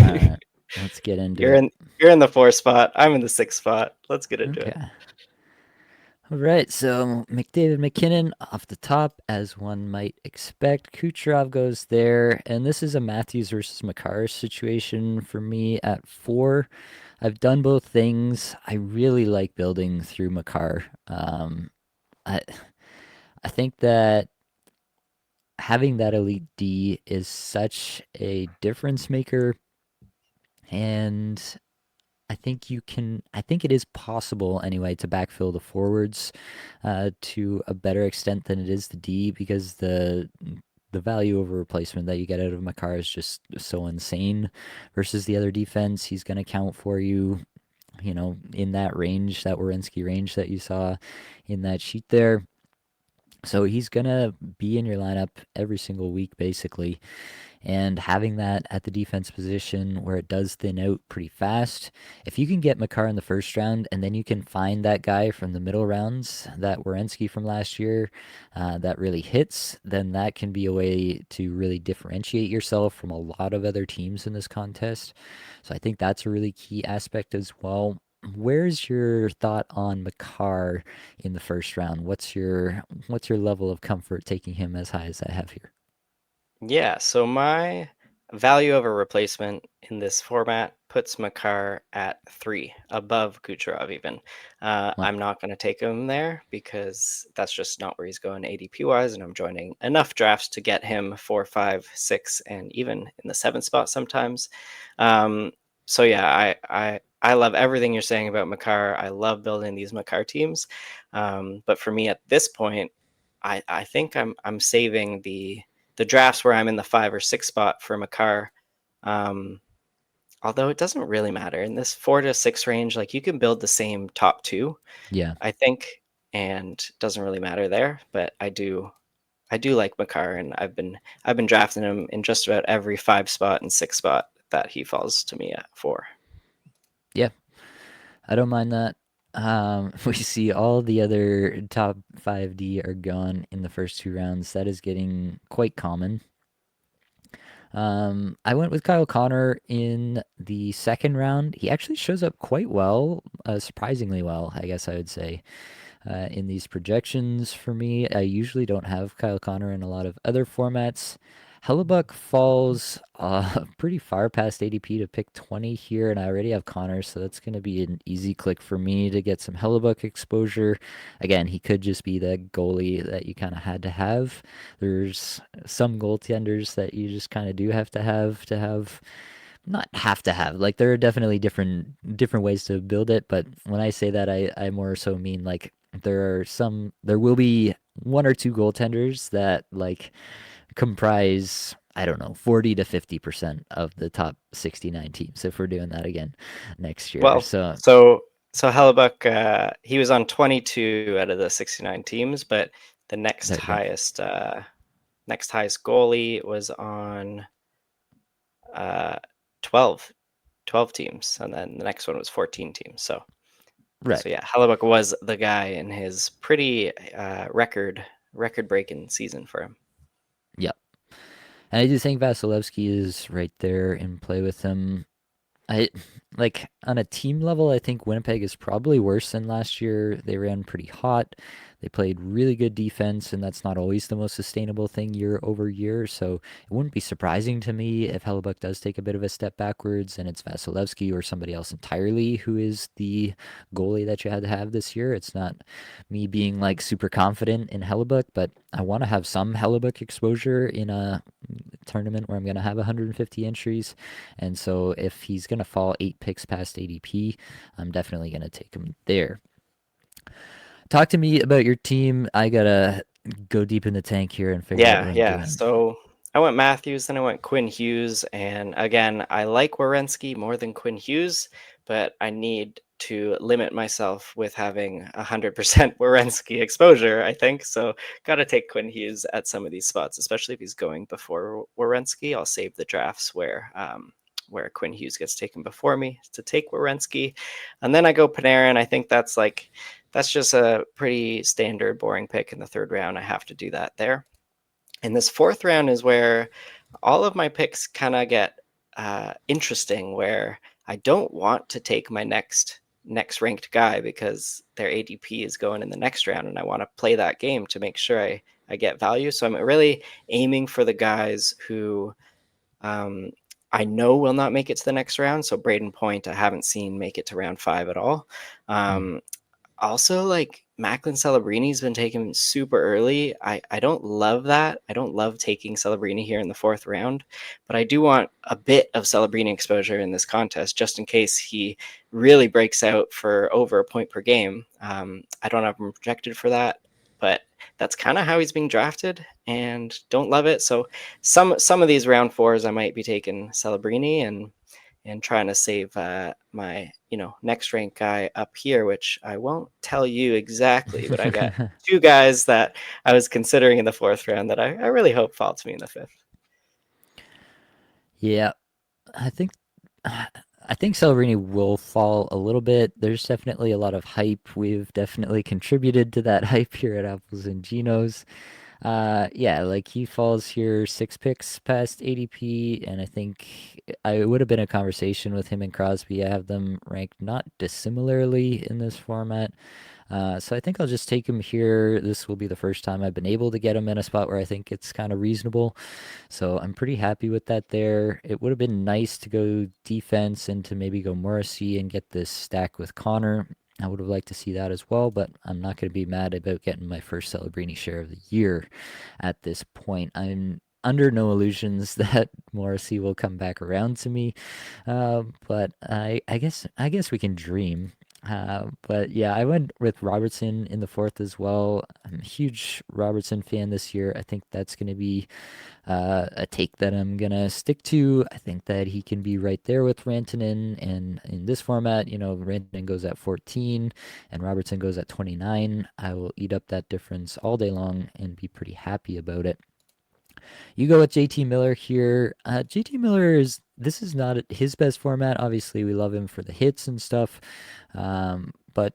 All right. Let's get into you're it. in you're in the 4th spot. I'm in the 6th spot. Let's get into it. Okay. All right, so McDavid McKinnon off the top, as one might expect. Kucherov goes there, and this is a Matthews versus Makar situation for me at 4. I've done both things. I really like building through Makar. I I think that having that elite D is such a difference maker, and I think it is possible anyway to backfill the forwards to a better extent than it is the D because the value over replacement that you get out of Makar is just so insane versus the other defense. He's going to count for you, in that range, that Werenski range that you saw in that sheet there. So he's going to be in your lineup every single week, basically. And having that at the defense position where it does thin out pretty fast, if you can get Makar in the first round and then you can find that guy from the middle rounds, that Werenski from last year, that really hits, then that can be a way to really differentiate yourself from a lot of other teams in this contest. So I think that's a really key aspect as well. Where's your thought on Makar in the first round? What's your level of comfort taking him as high as I have here? Yeah, so my value over replacement in this format puts Makar at 3, above Kucherov even. Wow. I'm not going to take him there because that's just not where he's going ADP wise, and I'm joining enough drafts to get him 4, 5, 6, and even in the 7th spot sometimes. So yeah, I love everything you're saying about Makar. I love building these Makar teams, but for me at this point, I think I'm saving the drafts where I'm in the 5 or 6 spot for Makar. Um, Although it doesn't really matter in this 4 to 6 range, like you can build the same top 2, Yeah. I think, and it doesn't really matter there. But I do like Makar, and I've been drafting him in just about every 5 spot and 6 spot that he falls to me at 4. Yeah. I don't mind that. We see all the other top 5D are gone in the first 2 rounds. That is getting quite common. I went with Kyle Connor in the second round. He actually shows up quite well, surprisingly well, I guess I would say, in these projections for me. I usually don't have Kyle Connor in a lot of other formats. Hellebuck falls pretty far past ADP to pick 20 here, and I already have Connor, so that's going to be an easy click for me to get some Hellebuck exposure. Again, he could just be the goalie that you kind of had to have. There's some goaltenders that you just kind of do have not have to have. Like there are definitely different ways to build it, but when I say that, I more so mean like there will be one or two goaltenders that like comprise, I don't know, 40 to 50% of the top 69 teams if we're doing that again next year. Well, So so Hellebuck, he was on 22 out of the 69 teams, but the next there you go. highest goalie was on uh, 12 12 teams, and then the next one was 14 teams. Right. So yeah, Hellebuck was the guy in his pretty record breaking season for him. Yep. And I do think Vasilevsky is right there in play with him. I like on a team level, I think Winnipeg is probably worse than last year. They ran pretty hot. They played really good defense, and that's not always the most sustainable thing year over year. So it wouldn't be surprising to me if Hellebuck does take a bit of a step backwards and it's Vasilevsky or somebody else entirely who is the goalie that you had to have this year. It's not me being like super confident in Hellebuck, but I want to have some Hellebuck exposure in a tournament where I'm going to have 150 entries. And so if he's going to fall 8 picks past ADP, I'm definitely going to take him there. Talk to me about your team. I got to go deep in the tank here and figure out what I'm Yeah. doing. So I went Matthews, then I went Quinn Hughes, and again, I like Werenski more than Quinn Hughes, but I need to limit myself with having 100% Werenski exposure, I think. So got to take Quinn Hughes at some of these spots, especially if he's going before Werenski. I'll save the drafts where Quinn Hughes gets taken before me to take Werenski, and then I go Panarin. I think that's just a pretty standard boring pick in the third round. I have to do that there. And this fourth round is where all of my picks kind of get interesting, where I don't want to take my next ranked guy because their ADP is going in the next round, and I want to play that game to make sure I get value. So I'm really aiming for the guys who um, I know will not make it to the next round. So Braden Point, I haven't seen make it to round 5 at all. Mm. Also, like Macklin Celebrini's been taken super early. I don't love that. I don't love taking Celebrini here in the fourth round, but I do want a bit of Celebrini exposure in this contest just in case he really breaks out for over a point per game. I don't have him projected for that, but that's kind of how he's being drafted, and don't love it. So some of these round 4s, I might be taking Celebrini and trying to save my next rank guy up here, which I won't tell you exactly, but I got 2 guys that I was considering in the fourth round that I really hope fall to me in the fifth. Yeah, I think I think Celebrini will fall a little bit. There's definitely a lot of hype. We've definitely contributed to that hype here at Apples and Ginos. Yeah, like he falls here 6 picks past ADP, and I think I would have been a conversation with him and Crosby. I have them ranked not dissimilarly in this format. So I think I'll just take him here. This will be the first time I've been able to get him in a spot where I think it's kind of reasonable. So I'm pretty happy with that there. It would have been nice to go defense and to maybe go Morrissey and get this stack with Connor. I would have liked to see that as well, but I'm not going to be mad about getting my first Celebrini share of the year at this point. I'm under no illusions that Morrissey will come back around to me, but I guess we can dream. But yeah, I went with Robertson in the fourth as well. I'm a huge Robertson fan this year. I think that's going to be a take that I'm gonna stick to. I think that he can be right there with Rantanen, and in this format, Rantanen goes at 14 and Robertson goes at 29. I will eat up that difference all day long and be pretty happy about it. You go with JT Miller here. JT Miller this is not his best format. Obviously, we love him for the hits and stuff, but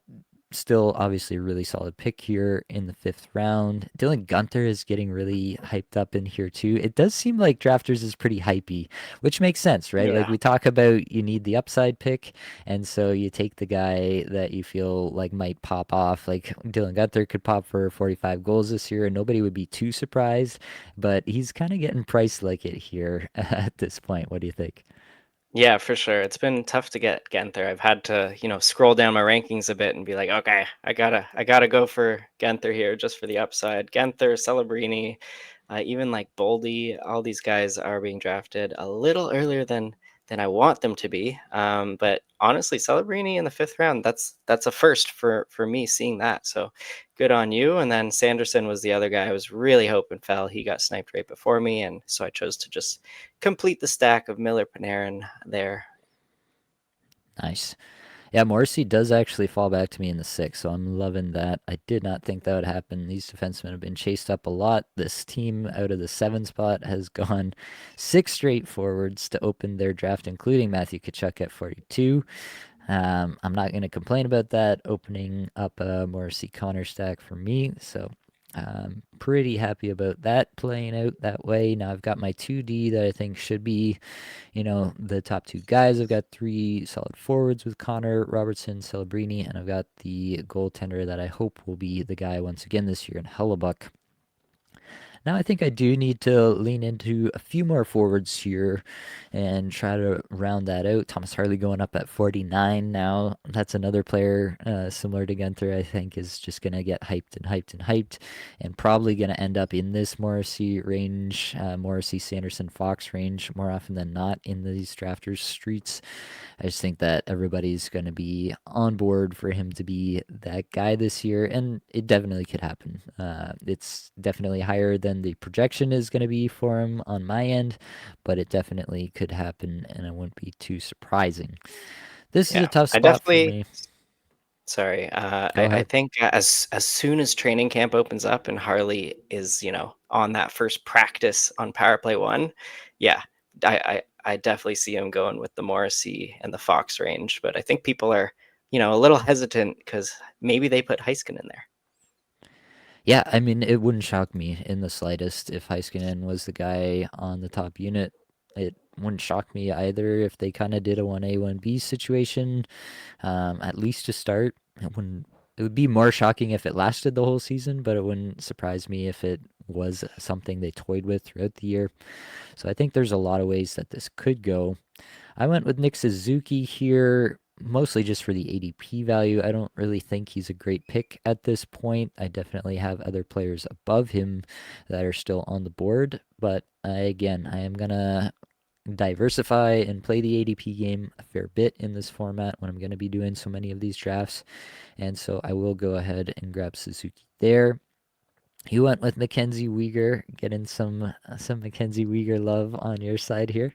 still obviously a really solid pick here in the fifth round. Dylan Gunther is getting really hyped up in here too. It does seem like Drafters is pretty hypey, which makes sense, right? Like Yeah. we talk about you need the upside pick, and so you take the guy that you feel like might pop off. Like Dylan Gunther could pop for 45 goals this year, and nobody would be too surprised, but he's kind of getting priced like it here at this point. What do you think? Yeah, for sure. It's been tough to get Genther. I've had to, scroll down my rankings a bit and be like, okay, I gotta go for Genther here just for the upside. Genther, Celebrini, even like Boldy, all these guys are being drafted a little earlier than I want them to be. But honestly, Celebrini in the fifth round, that's a first for me seeing that. So good on you. And then Sanderson was the other guy I was really hoping fell. He got sniped right before me, and so I chose to just complete the stack of Miller Panarin there. Nice. Yeah, Morrissey does actually fall back to me in the sixth, so I'm loving that. I did not think that would happen. These defensemen have been chased up a lot. This team out of the seven spot has gone six straight forwards to open their draft, including Matthew Tkachuk at 42. I'm not going to complain about that, opening up a Morrissey Connor stack for me. So pretty happy about that playing out that way. Now I've got my 2D that I think should be, the top two guys. I've got three solid forwards with Connor, Robertson, Celebrini, and I've got the goaltender that I hope will be the guy once again this year in Hellebuck. Now I think I do need to lean into a few more forwards here and try to round that out. Thomas Harley going up at 49 now. That's another player similar to Gunther, I think, is just going to get hyped and hyped and hyped and probably going to end up in this Morrissey range, Morrissey, Sanderson, Fox range more often than not in these drafters' streets. I just think that everybody's going to be on board for him to be that guy this year, and it definitely could happen. It's definitely higher than the projection is going to be for him on my end, but it definitely could happen, and it wouldn't be too surprising. This is a Yeah, tough I spot for definitely. me. Sorry, Go I ahead. think as soon as training camp opens up and Harley is, on that first practice on Power Play One, yeah, I definitely see him going with the Morrissey and the Fox range. But I think people are, a little hesitant because maybe they put Heiskanen in there. Yeah, I mean, it wouldn't shock me in the slightest if Heiskanen was the guy on the top unit. It wouldn't shock me either if they kind of did a 1A, 1B situation, at least to start. It would be more shocking if it lasted the whole season, but it wouldn't surprise me if it was something they toyed with throughout the year. So I think there's a lot of ways that this could go. I went with Nick Suzuki here, mostly just for the ADP value. I don't really think he's a great pick at this point. I definitely have other players above him that are still on the board, but again, I am going to diversify and play the ADP game a fair bit in this format when I'm going to be doing so many of these drafts. And so I will go ahead and grab Suzuki there. You went with Mackenzie Weegar, getting some Mackenzie Weegar love on your side here.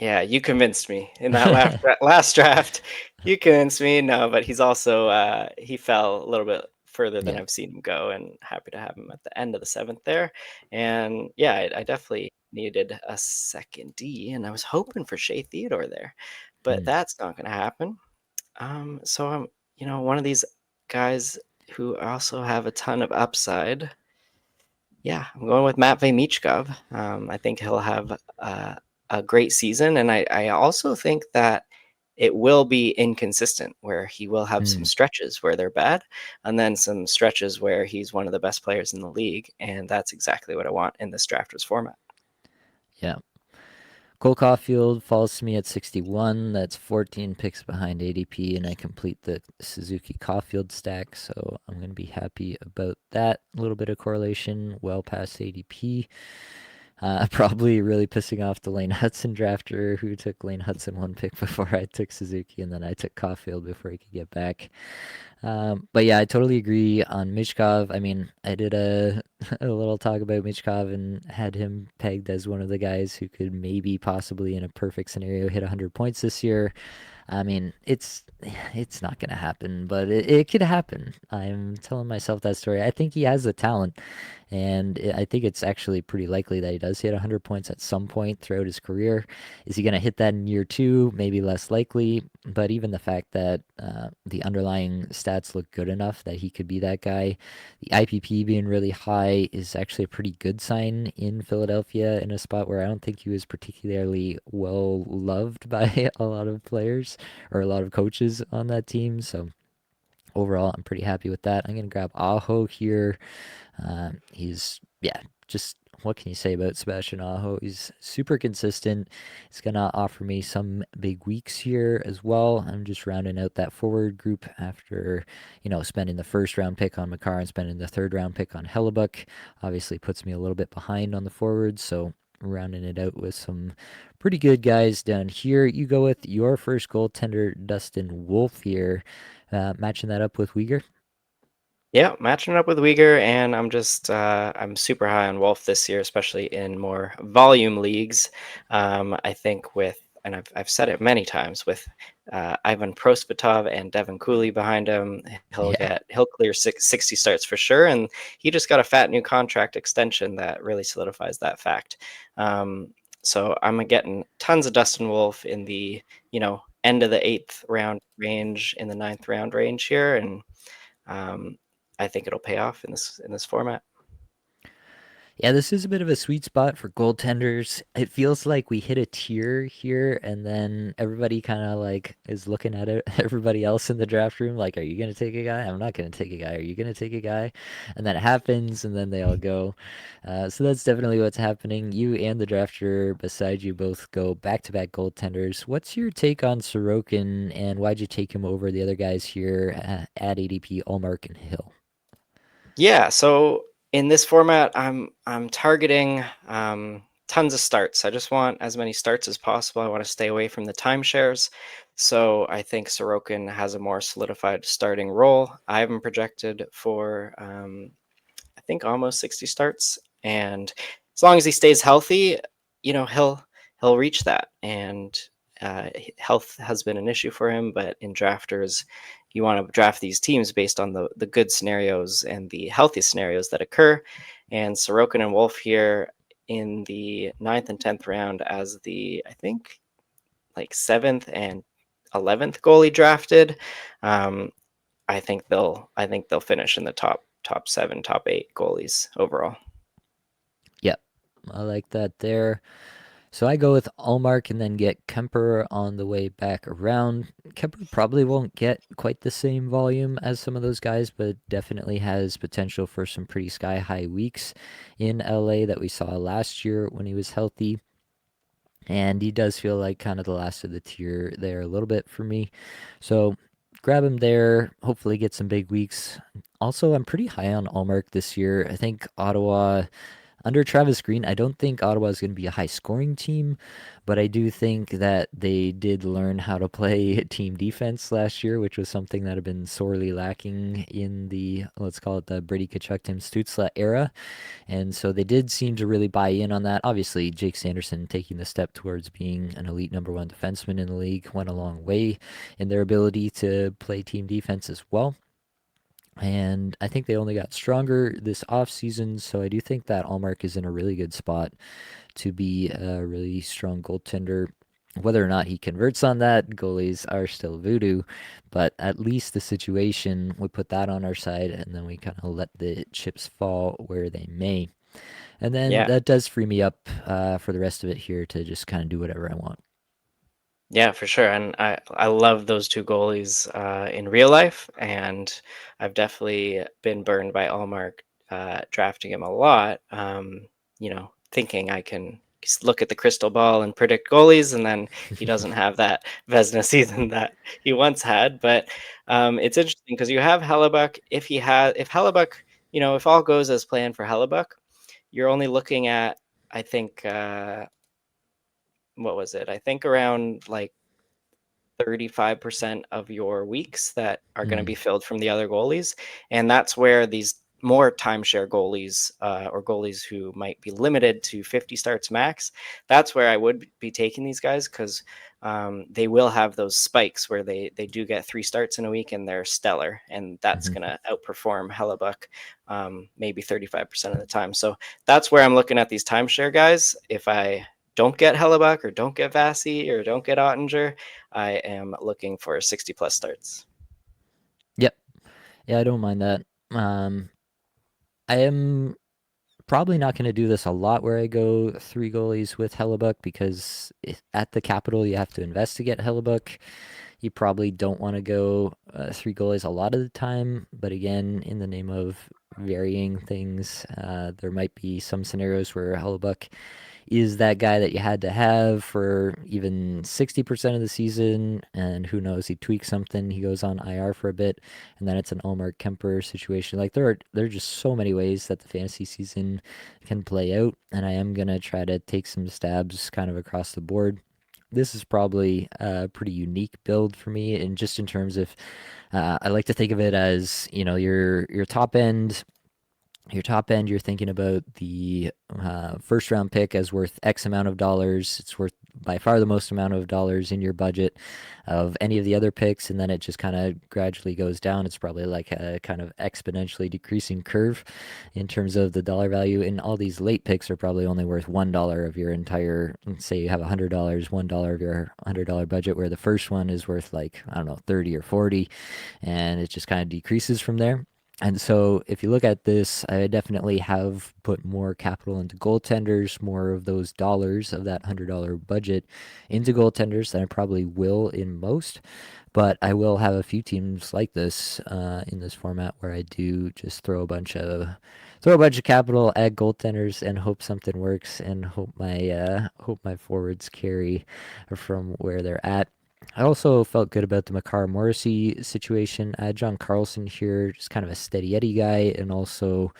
Yeah, you convinced me in that last draft. You convinced me. No, but he's also he fell a little bit further than Yeah. I've seen him go, and happy to have him at the end of the seventh there. And yeah, I definitely needed a second D, and I was hoping for Shea Theodore there, but Hmm. that's not going to happen. So I'm one of these guys who also have a ton of upside. Yeah, I'm going with Matvey Michkov. I think he'll have a great season, and I also think that it will be inconsistent, where he will have some Hmm. stretches where they're bad, and then some stretches where he's one of the best players in the league, and that's exactly what I want in this drafters format. Yeah. Cole Caulfield falls to me at 61. That's 14 picks behind ADP, and I complete the Suzuki Caulfield stack. So I'm going to be happy about that. A little bit of correlation, well past ADP. Probably really pissing off the Lane Hudson drafter who took Lane Hudson one pick before I took Suzuki, and then I took Caulfield before he could get back. But yeah, I totally agree on Michkov. I mean, I did a a little talk about Michkov and had him pegged as one of the guys who could maybe possibly in a perfect scenario hit 100 points this year. I mean, it's not gonna happen, but it could happen. I'm telling myself that story. I think he has the talent, and I think it's actually pretty likely that he does hit 100 points at some point throughout his career. Is he gonna hit that in year two? Maybe less likely, but even the fact that the underlying stats look good enough that he could be that guy, the IPP being really high is actually a pretty good sign in Philadelphia in a spot where I don't think he was particularly well loved by a lot of players or a lot of coaches on that team. So overall, I'm pretty happy with that. I'm going to grab Aho here. Yeah, just what can you say about Sebastian Aho? He's super consistent. He's going to offer me some big weeks here as well. I'm just rounding out that forward group after, spending the first round pick on Makar and spending the third round pick on Hellebuck. Obviously puts me a little bit behind on the forwards, so rounding it out with some pretty good guys down here. You go with your first goaltender, Dustin Wolf here, matching that up with Uyghur. Yeah, matching up with Uyghur, and I'm super high on Wolf this year, especially in more volume leagues. I think with and I've said it many times with Ivan Prospitov and Devin Cooley behind him, Yeah. he'll clear 60 starts for sure, and he just got a fat new contract extension that really solidifies that fact. So I'm getting tons of Dustin Wolf in the end of the 8th round range, in the 9th round range here, and I think it'll pay off in this format. Yeah, this is a bit of a sweet spot for goaltenders. It feels like we hit a tier here, and then everybody kind of like is looking at it, everybody else in the draft room, like, are you gonna take a guy? I'm not gonna take a guy. Are you gonna take a guy? And then it happens, and then they all go. So that's definitely what's happening. You and the drafter beside you both go back-to-back goaltenders. What's your take on Sorokin, and why'd you take him over the other guys here at ADP, Allmark and Hill? Yeah, so in this format, I'm targeting tons of starts. I just want as many starts as possible. I want to stay away from the timeshares. So I think Sorokin has a more solidified starting role. I have him projected for I think almost 60 starts, and as long as he stays healthy, he'll reach that. And health has been an issue for him, but in drafters, you want to draft these teams based on the good scenarios and the healthy scenarios that occur. And Sorokin and Wolf here in the 9th and 10th round as the, I think, like 7th and 11th goalie drafted. Um, I think they'll finish in the top 7, top 8 goalies overall. Yep, I like that there. So I go with Allmark and then get Kemper on the way back around. Kemper probably won't get quite the same volume as some of those guys, but definitely has potential for some pretty sky high weeks in LA that we saw last year when he was healthy. And he does feel like kind of the last of the tier there a little bit for me. So grab him there, hopefully get some big weeks. Also, I'm pretty high on Allmark this year. I think Ottawa under Travis Green, I don't think Ottawa is going to be a high scoring team, but I do think that they did learn how to play team defense last year, which was something that had been sorely lacking in the, let's call it the Brady Tkachuk, Tim Stützle era. And so they did seem to really buy in on that. Obviously, Jake Sanderson taking the step towards being an elite number one defenseman in the league went a long way in their ability to play team defense as well. And I think they only got stronger this offseason, so I do think that Allmark is in a really good spot to be a really strong goaltender. Whether or not he converts on that, goalies are still voodoo, but at least the situation, we put that on our side, and then we kind of let the chips fall where they may. And then Yeah. that does free me up for the rest of it here to just kind of do whatever I want. Yeah, for sure. And I love those two goalies in real life, and I've definitely been burned by Allmark drafting him a lot. Thinking I can just look at the crystal ball and predict goalies, and then he doesn't have that Vesna season that he once had. But it's interesting because you have Hellebuck. If Hellebuck, if all goes as planned for Hellebuck, you're only looking at, I think, what was it? I think around like 35% of your weeks that are going to Mm, be filled from the other goalies. And that's where these more timeshare goalies or goalies who might be limited to 50 starts max, that's where I would be taking these guys because they will have those spikes where they do get 3 starts in a week and they're stellar. And that's mhm. going to outperform Hellebuck maybe 35% of the time. So that's where I'm looking at these timeshare guys. If I don't get Hellebuck or don't get Vasi or don't get Ottinger, I am looking for 60 plus starts. Yep. Yeah, I don't mind that. I am probably not going to do this a lot where I go three goalies with Hellebuck because at the Capitol you have to invest to get Hellebuck. You probably don't want to go three goalies a lot of the time, but again, in the name of varying things, there might be some scenarios where Hellebuck is that guy that you had to have for even 60% of the season, and who knows, he tweaks something, he goes on IR for a bit, and then it's an Omar Kemper situation. Like there are just so many ways that the fantasy season can play out, and I am gonna try to take some stabs kind of across the board. This is probably a pretty unique build for me, and just in terms of, I like to think of it as your top end. Your top end, you're thinking about the first round pick as worth X amount of dollars. It's worth by far the most amount of dollars in your budget of any of the other picks, and then it just kind of gradually goes down. It's probably like a kind of exponentially decreasing curve in terms of the dollar value. And all these late picks are probably only worth $1 of your entire, say you have $100, $1 of your $100 budget, where the first one is worth like, I don't know, 30 or 40, and it just kind of decreases from there. And so, if you look at this, I definitely have put more capital into goaltenders, more of those dollars of that $100 budget into goaltenders than I probably will in most. But I will have a few teams like this in this format where I do just throw a bunch of capital at goaltenders and hope something works, and hope my forwards carry from where they're at. I also felt good about the Makar Morrissey situation. I had John Carlson here, just kind of a steady Eddie guy, and also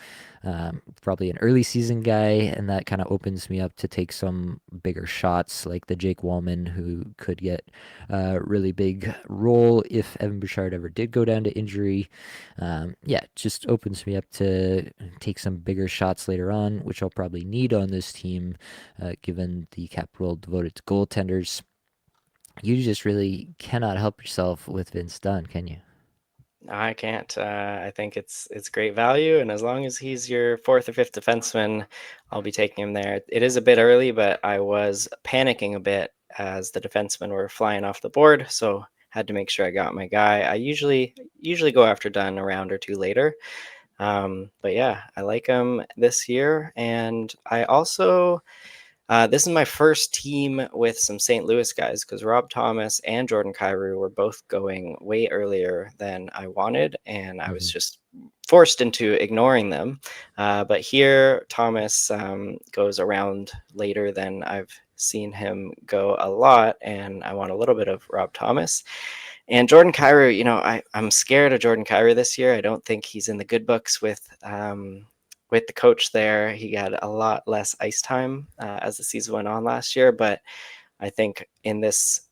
probably an early season guy, and that kind of opens me up to take some bigger shots, like the Jake Wallman, who could get a really big role if Evan Bouchard ever did go down to injury. Yeah, it just opens me up to take some bigger shots later on, which I'll probably need on this team, given the capital devoted to goaltenders. You just really cannot help yourself with Vince Dunn, can you? I can't. I think it's great value, and as long as he's your fourth or fifth defenseman, I'll be taking him there. It is a bit early, but I was panicking a bit as the defensemen were flying off the board, so had to make sure I got my guy. I usually go after Dunn a round or two later, but yeah, I like him this year, and I also this is my first team with some St. Louis guys because Rob Thomas and Jordan Kyrou were both going way earlier than I wanted, and I was Hmm. just forced into ignoring them. But here, Thomas goes around later than I've seen him go a lot, and I want a little bit of Rob Thomas. And Jordan Kyrou, I'm scared of Jordan Kyrou this year. I don't think he's in the good books with the coach there. He had a lot less ice time as the season went on last year, but I think in this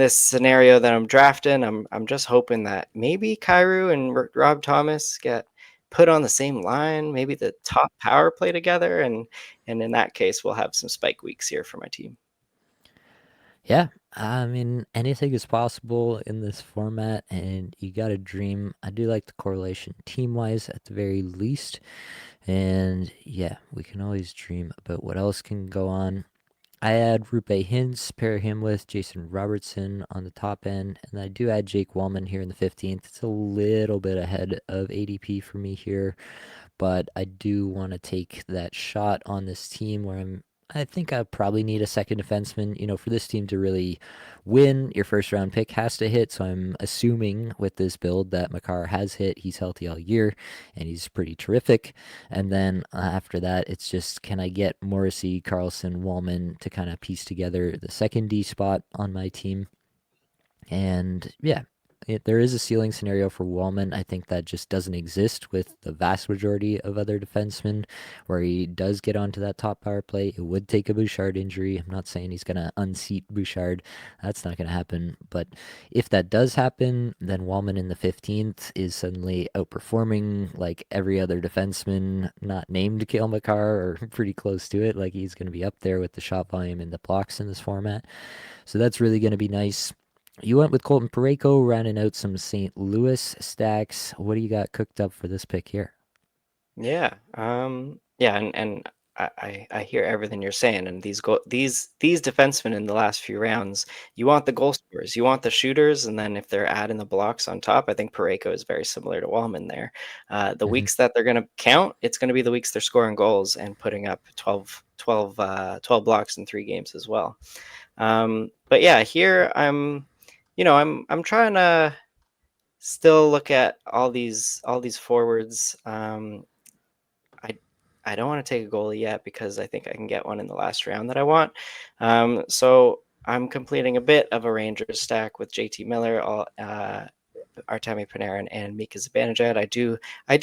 scenario that I'm drafting, I'm just hoping that maybe Kyrou and Rob Thomas get put on the same line, maybe the top power play together, and in that case, we'll have some spike weeks here for my team. Yeah, I mean, anything is possible in this format, and you got to dream. I do like the correlation team wise at the very least. And yeah, we can always dream about what else can go on. I add Rupe Hintz, pair him with Jason Robertson on the top end, and I do add Jake Wallman here in the 15th. It's a little bit ahead of ADP for me here, but I do want to take that shot on this team where I think I probably need a second defenseman. For this team to really win, your first round pick has to hit. So I'm assuming with this build that Makar has hit. He's healthy all year and he's pretty terrific. And then after that, it's just can I get Morrissey, Carlson, Wallman to kind of piece together the second D spot on my team? And yeah, there is a ceiling scenario for Wallman. I think that just doesn't exist with the vast majority of other defensemen, where he does get onto that top power play. It would take a Bouchard injury. I'm not saying he's going to unseat Bouchard. That's not going to happen. But if that does happen, then Wallman in the 15th is suddenly outperforming like every other defenseman not named Kale McCarr or pretty close to it. Like he's going to be up there with the shot volume and the blocks in this format. So that's really going to be nice. You went with Colton Parayko, rounding out some St. Louis stacks. What do you got cooked up for this pick here? Yeah, and I hear everything you're saying, and these defensemen in the last few rounds, you want the goal scorers, you want the shooters, and then if they're adding the blocks on top, I think Pareko is very similar to Wallman there. The Hmm. weeks that they're going to count, it's going to be the weeks they're scoring goals and putting up 12 blocks in 3 games as well. But yeah, here I'm trying to still look at all these forwards. I I don't want to take a goalie yet because I think I can get one in the last round that I want. So I'm completing a bit of a Rangers stack with JT Miller, Artemi Panarin, and Mika Zibanejad. I do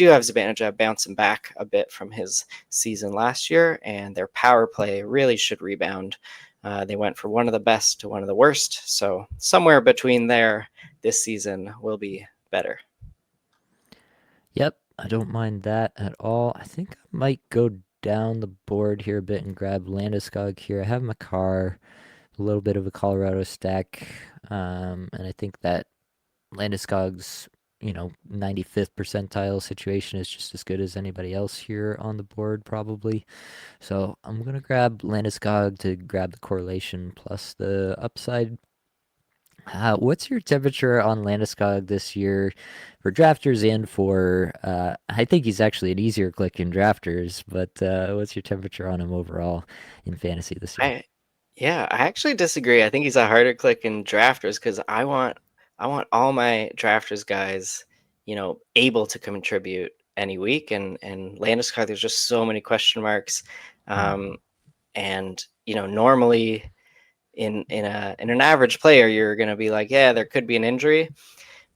have Zibanejad bouncing back a bit from his season last year, and their power play really should rebound. They went from one of the best to one of the worst, so somewhere between there this season will be better. Yep, I don't mind that at all. I think I might go down the board here a bit and grab Landeskog here. I have Makar, a little bit of a Colorado stack, and I think that Landeskog's 95th percentile situation is just as good as anybody else here on the board, probably. So I'm gonna grab Landeskog to grab the correlation plus the upside. What's your temperature on Landeskog this year for drafters and for? I think he's actually an easier click in drafters, but what's your temperature on him overall in fantasy this year? I Yeah, I actually disagree. I think he's a harder click in drafters because I want all my drafters guys, able to contribute any week. And Landeskog, there's just so many question marks. Hmm. Um, and normally in an average player, you're gonna be like, yeah, there could be an injury.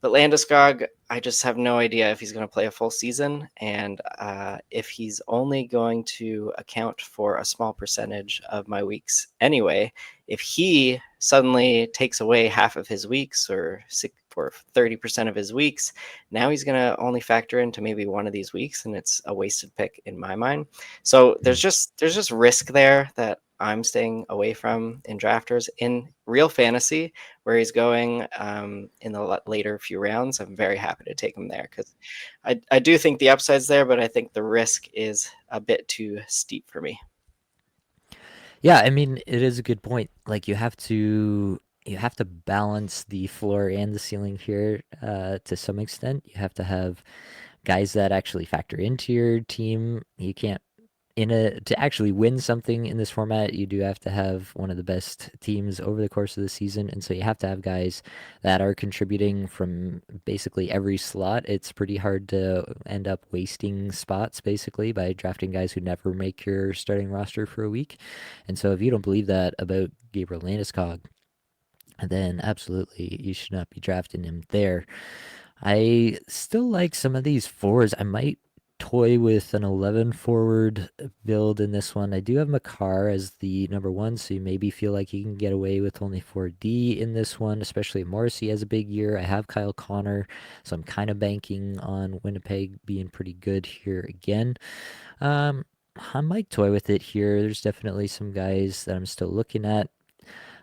But Landeskog, I just have no idea if he's going to play a full season, and if he's only going to account for a small percentage of my weeks anyway. If he suddenly takes away half of his weeks or 30% of his weeks, now he's going to only factor into maybe one of these weeks, and it's a wasted pick in my mind. So there's just risk there that I'm staying away from in drafters. In real fantasy, where he's going in the later few rounds, I'm very happy to take him there because I do think the upside's there, but I think the risk is a bit too steep for me. Yeah, I mean, it is a good point. Like you have to balance the floor and the ceiling here to some extent. You have to have guys that actually factor into your team. You can't in a to actually win something in this format, you do have to have one of the best teams over the course of the season, and so you have to have guys that are contributing from basically every slot. It's pretty hard to end up wasting spots basically by drafting guys who never make your starting roster for a week. And so if you don't believe that about Gabriel Landeskog, then absolutely you should not be drafting him there. I still like some of these fours. I might toy with an 11 forward build in this one. I do have Makar as the number one, so you maybe feel like you can get away with only 4D in this one, especially if Morrissey has a big year. I have Kyle Connor, so I'm kind of banking on Winnipeg being pretty good here again. Um, I might toy with it here. There's definitely some guys that I'm still looking at.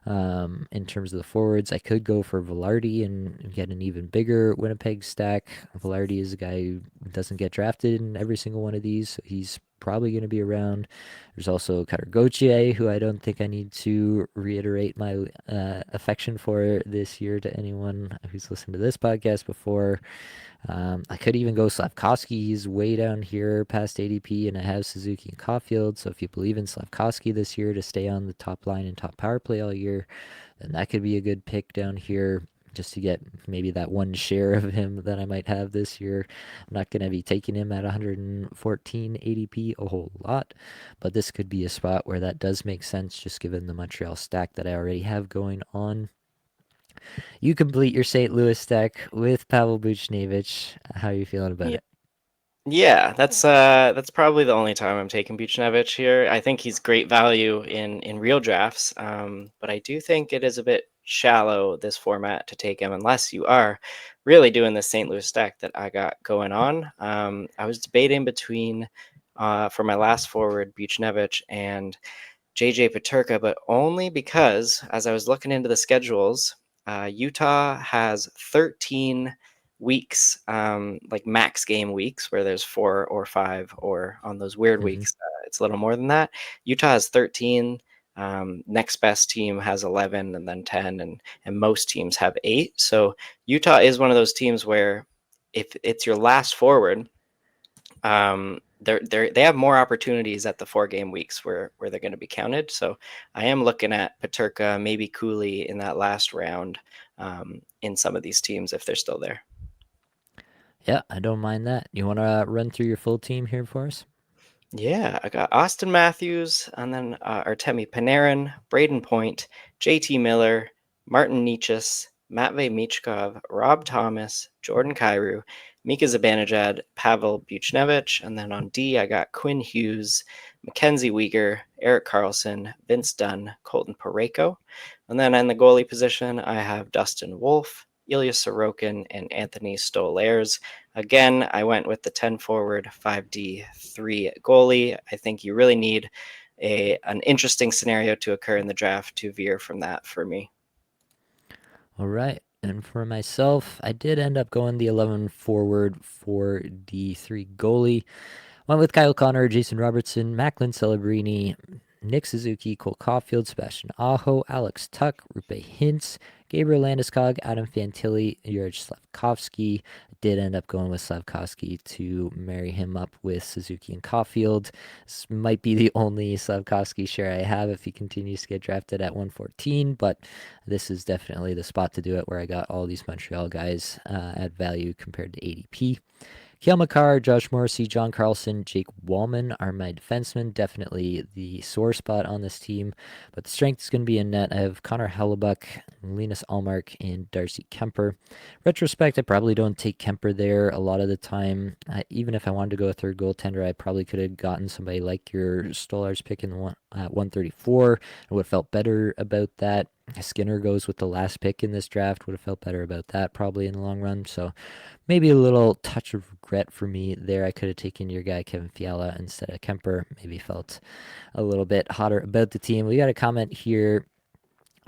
In terms of the forwards, I could go for Velarde and get an even bigger Winnipeg stack. Velarde is a guy who doesn't get drafted in every single one of these, so he's probably going to be around. There's also Cutter Gauthier, who I don't think I need to reiterate my affection for this year to anyone who's listened to this podcast before. I could even go Slavkovsky. He's way down here past ADP, and I have Suzuki and Caulfield. So if you believe in Slavkovsky this year to stay on the top line and top power play all year, then that could be a good pick down here just to get maybe that one share of him that I might have this year. I'm not going to be taking him at 114 ADP a whole lot, but this could be a spot where that does make sense just given the Montreal stack that I already have going on. You complete your St. Louis stack with Pavel Buchnevich. How are you feeling about Yeah, it? yeah, that's probably the only time I'm taking Buchnevich here. I think he's great value in real drafts, but I do think it is a bit shallow this format to take him unless you are really doing the St. Louis stack that I got going on. I was debating between for my last forward Buchnevich and JJ Paterka, but only because as I was looking into the schedules, Utah has 13 weeks, like max game weeks, where there's 4 or 5, or on those weird Hmm. weeks, it's a little more than that. Utah has 13. Next best team has 11, and then 10, and most teams have 8. So Utah is one of those teams where if it's your last forward, they have more opportunities at the 4 game weeks where they're going to be counted. So I am looking at Paterka, maybe Cooley in that last round, in some of these teams if they're still there. Yeah, I don't mind that. You want to run through your full team here for us? Yeah, I got Austin Matthews, and then Artemi Panarin, Braden Point, JT Miller, Martin Necas, Matvey Michkov, Rob Thomas, Jordan Kyrou, Mika Zibanejad, Pavel Buchnevich, and then on D, I got Quinn Hughes, Mackenzie Weegar, Eric Carlson, Vince Dunn, Colton Parayko. And then in the goalie position, I have Dustin Wolf, Ilya Sorokin, and Anthony Stolarz. Again, I went with the 10 forward, 5D, 3 goalie. I think you really need an interesting scenario to occur in the draft to veer from that for me. All right. And for myself, I did end up going the 11 forward for the 3 goalie. Went with Kyle Connor, Jason Robertson, Macklin Celebrini, Nick Suzuki, Cole Caulfield, Sebastian Aho, Alex Tuck, Rupe Hintz, Gabriel Landeskog, Adam Fantilli, Juraj Slavkovsky. Did end up going with Slavkovsky to marry him up with Suzuki and Caulfield. This might be the only Slavkovsky share I have if he continues to get drafted at 114, but this is definitely the spot to do it where I got all these Montreal guys at value compared to ADP. Kale McCarr, Josh Morrissey, John Carlson, Jake Wallman are my defensemen. Definitely the sore spot on this team, but the strength is going to be in net. I have Connor Hellebuck, Linus Allmark, and Darcy Kemper. Retrospect, I probably don't take Kemper there a lot of the time. Even if I wanted to go a third goaltender, I probably could have gotten somebody like your Stolarz pick in the at 134. I would have felt better about that. Skinner goes with the last pick in this draft. Would have felt better about that probably in the long run. So maybe a little touch of regret for me there. I could have taken your guy Kevin Fiala instead of Kemper. Maybe felt a little bit hotter about the team. We got a comment here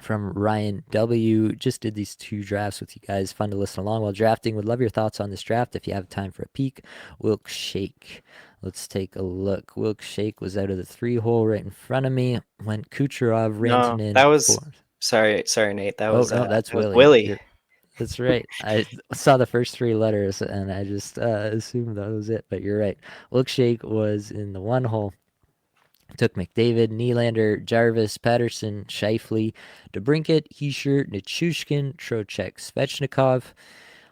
from Ryan W. Just did these 2 drafts with you guys. Fun to listen along while drafting. Would love your thoughts on this draft if you have time for a peek. Wilk Shake. Let's take a look. Wilk Shake was out of the 3-hole right in front of me. Went Kucherov, No, that Rantanen, was four. sorry, Nate. Oh no, That that's was Willie. Willie. That's right. I saw the first 3 letters and I just assumed that was it, but you're right. Wilkshake was in the 1 hole. Took McDavid, Nylander, Jarvis, Patterson, Shifley, DeBrincat, Heischer, Nichushkin, Trocheck, Svechnikov.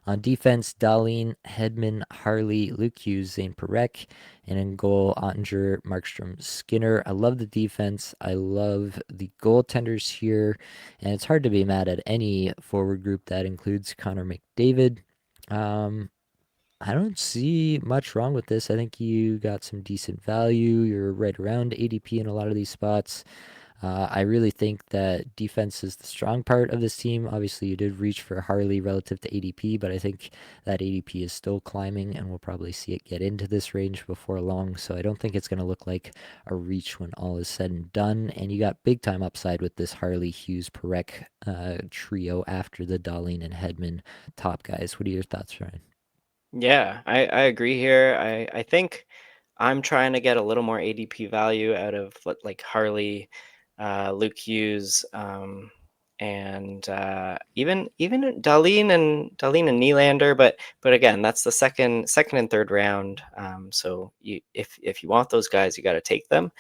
On defense, Dahlin, Hedman, Harley, Luke Hughes, Zane Parekh, and in goal, Ottinger, Markstrom, Skinner. I love the defense. I love the goaltenders here, and it's hard to be mad at any forward group that includes Connor McDavid. Um, I don't see much wrong with this. I think you got some decent value. You're right around ADP in a lot of these spots. I really think that defense is the strong part of this team. Obviously, you did reach for Harley relative to ADP, but I think that ADP is still climbing, and we'll probably see it get into this range before long. So I don't think it's going to look like a reach when all is said and done. And you got big time upside with this Harley, Hughes, Parekh trio after the Dahlin and Hedman top guys. What are your thoughts, Ryan? Yeah, I agree here. I think I'm trying to get a little more ADP value out of like Harley, Luke Hughes, and even Darlene and Nylander. But again, that's the second and third round. So if you want those guys, you got to take them.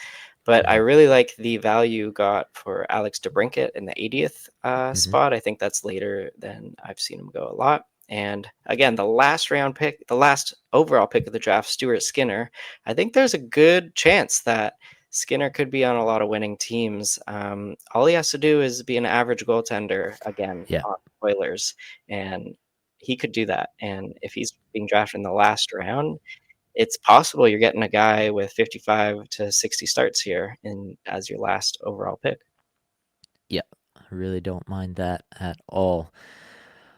But I Mm-hmm. really like the value got for Alex DeBrincat in the 80th Mm-hmm. spot. I think that's later than I've seen him go a lot. And again, the last round pick, the last overall pick of the draft, Stuart Skinner. I think there's a good chance that Skinner could be on a lot of winning teams. All he has to do is be an average goaltender again Yeah. on Oilers, and he could do that. And if he's being drafted in the last round, it's possible you're getting a guy with 55 to 60 starts here in as your last overall pick. Yeah. I really don't mind that at all.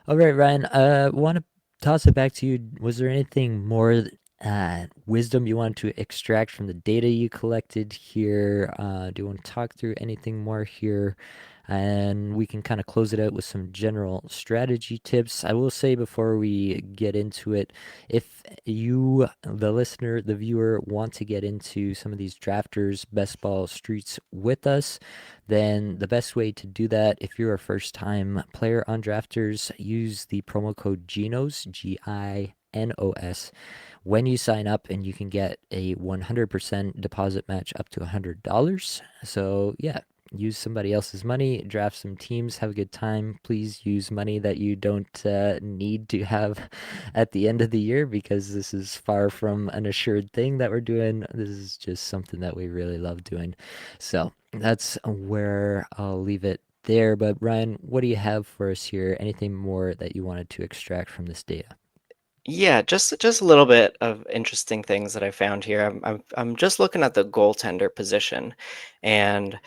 All right, Ryan. Want to toss it back to you. Was there anything more wisdom you wanted to extract from the data you collected here? Do you want to talk through anything more here? And we can kind of close it out with some general strategy tips. I will say before we get into it, if you, the listener, the viewer, want to get into some of these drafters, best ball streets with us, then the best way to do that, if you're a first time player on drafters, use the promo code GINOS, GINOS, when you sign up, and you can get a 100% deposit match up to $100. So, yeah, use somebody else's money, draft some teams, have a good time. Please use money that you don't need to have at the end of the year, because this is far from an assured thing that we're doing. This is just something that we really love doing. So that's where I'll leave it there. But Ryan, what do you have for us here? Anything more that you wanted to extract from this data? Yeah, just a little bit of interesting things that I found here. I'm just looking at the goaltender position, and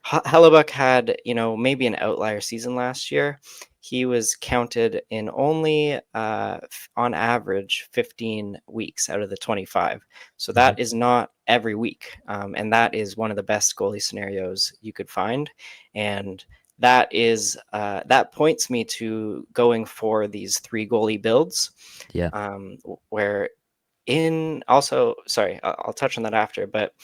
Hellebuck had maybe an outlier season last year. he was counted in only, on average, 15 weeks out of the 25. So Hmm. that is not every week. And that is one of the best goalie scenarios you could find. And that points me to going for these three goalie builds, Yeah. where in also, sorry, I'll touch on that after, but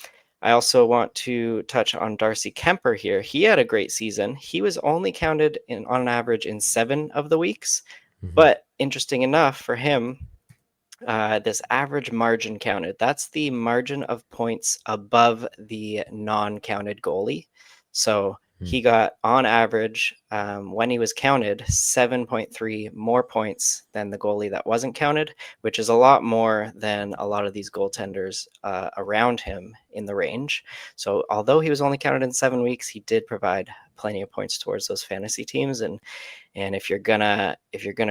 I also want to touch on Darcy Kemper here. He had a great season. He was only counted in on average in 7 of the weeks, Hmm. but interesting enough for him, this average margin counted. That's the margin of points above the non-counted goalie. So he got, on average, when he was counted, 7.3 more points than the goalie that wasn't counted, which is a lot more than a lot of these goaltenders around him in the range. So although he was only counted in 7 weeks, he did provide plenty of points towards those fantasy teams. And if you're gonna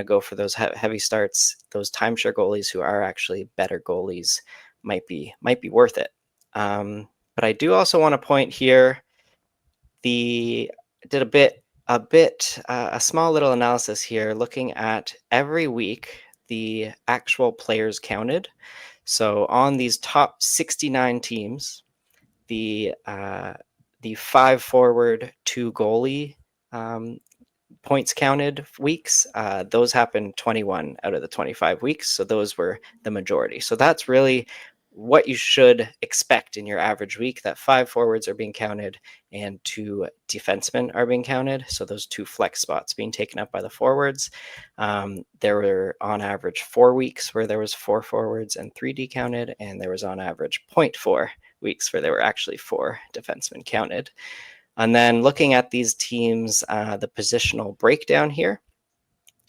go for those heavy starts, those timeshare goalies who are actually better goalies might be worth it. But I do also want to point here, the did a small little analysis here, looking at every week the actual players counted. So on these top 69 teams, the five forward, two goalie, um, points counted weeks, those happened 21 out of the 25 weeks. So those were the majority. So that's really what you should expect in your average week, that five forwards are being counted and two defensemen are being counted. So those two flex spots being taken up by the forwards. There were on average 4 weeks where there was four forwards and 3D counted, and there was on average 0.4 weeks where there were actually four defensemen counted. And then looking at these teams, the positional breakdown here.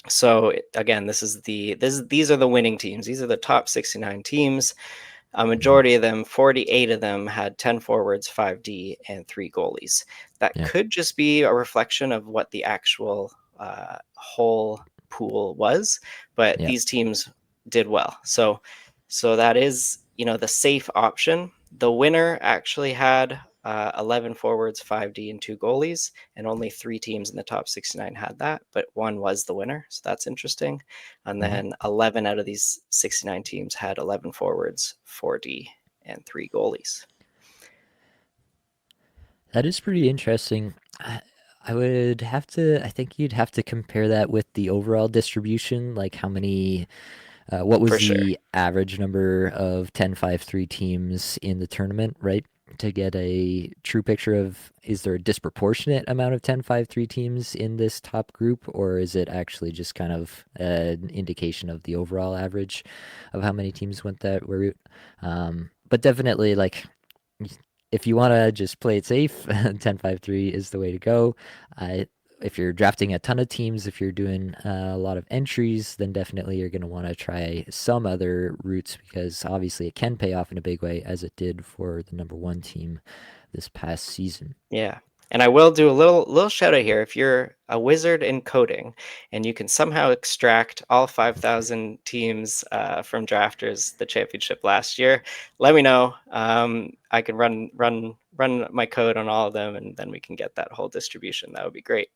So again, these are the winning teams. These are the top 69 teams. A Hmm. majority of them, 48 of them, had 10 forwards, 5D, and three goalies. That Yeah. could just be a reflection of what the actual whole pool was, but Yeah. these teams did well. So that is, the safe option. The winner actually had 11 forwards, 5D, and two goalies, and only three teams in the top 69 had that, but one was the winner. So that's interesting. And Hmm. then 11 out of these 69 teams had 11 forwards, 4D, and three goalies. That is pretty interesting. I would have to, I think you'd have to compare that with the overall distribution, like how many, what For was sure. the average number of 10-5-3 teams in the tournament, right? To get a true picture of, is there a disproportionate amount of 10-5-3 teams in this top group, or is it actually just kind of an indication of the overall average of how many teams went that route? But definitely, like, if you want to just play it safe, 10-5-3 is the way to go. I If you're drafting a ton of teams, if you're doing a lot of entries, then definitely you're going to want to try some other routes because obviously it can pay off in a big way, as it did for the number one team this past season. Yeah. And I will do a little shout out here. If you're a wizard in coding and you can somehow extract all 5,000 teams from drafters the championship last year, let me know. I can run my code on all of them, and then we can get that whole distribution. That would be great.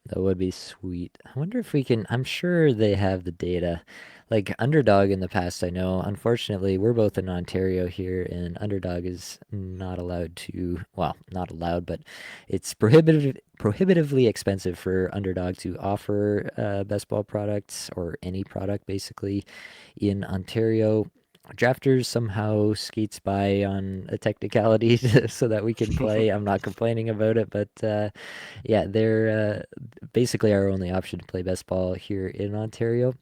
That would be sweet. I wonder if we can. I'm sure they have the data. Like Underdog in the past, I know. Unfortunately, we're both in Ontario here, and Underdog is not allowed to. Well, not allowed, but it's prohibitively expensive for Underdog to offer best ball products or any product basically in Ontario. Drafters somehow skates by on a technicality so that we can play. I'm not complaining about it, but yeah, they're basically our only option to play best ball here in Ontario.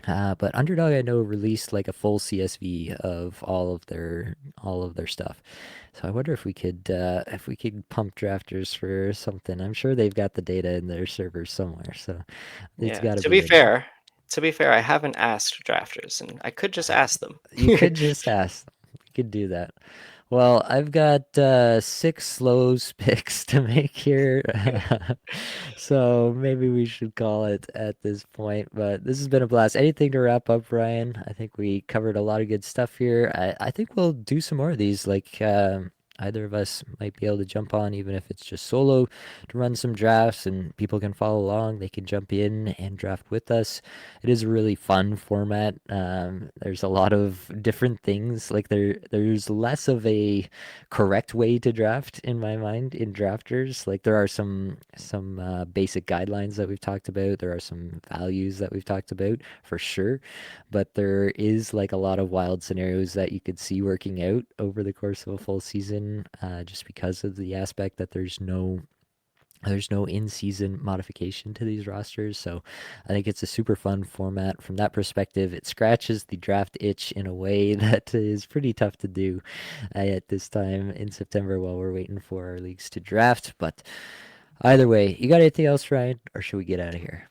But Underdog, I know, released like a full CSV of all of their stuff. So I wonder if we could pump drafters for something. I'm sure they've got the data in their servers somewhere, so it's Yeah. got to To be be in there. fair, I haven't asked drafters, and I could just ask them. You could just ask. We could do that. Well, I've got six slows picks to make here. So maybe we should call it at this point. But this has been a blast. Anything to wrap up, Ryan? I think we covered a lot of good stuff here. I think we'll do some more of these. Like, either of us might be able to jump on, even if it's just solo, to run some drafts and people can follow along. They can jump in and draft with us. It is a really fun format. There's a lot of different things. Like there's less of a correct way to draft in my mind in drafters. Like there are some basic guidelines that we've talked about. There are some values that we've talked about for sure, but there is like a lot of wild scenarios that you could see working out over the course of a full season, just because of the aspect that there's no in-season modification to these rosters. So I think it's a super fun format from that perspective. It scratches the draft itch in a way that is pretty tough to do at this time in September while we're waiting for our leagues to draft. But either way, you got anything else, Ryan, or should we get out of here?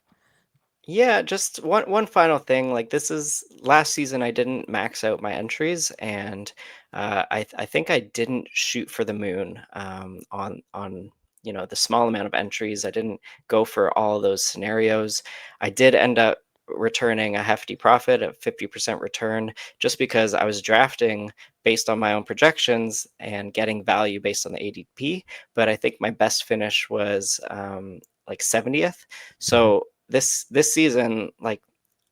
Yeah, just one final thing. Like this is last season, I didn't max out my entries, and I think I didn't shoot for the moon on the small amount of entries. I didn't go for all those scenarios. I did end up returning a hefty profit, a 50% return, just because I was drafting based on my own projections and getting value based on the ADP. But I think my best finish was like 70th. Hmm. So this season, like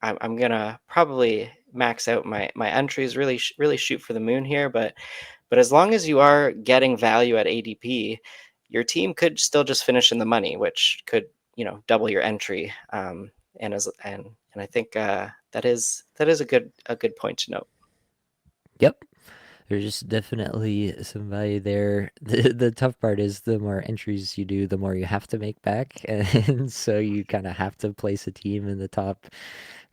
I'm gonna probably max out my entries, really shoot for the moon here. But as long as you are getting value at ADP, your team could still just finish in the money, which could double your entry. And I think that is a good point to note. Yep. There's definitely some value there. The tough part is the more entries you do, the more you have to make back. And so you kind of have to place a team in the top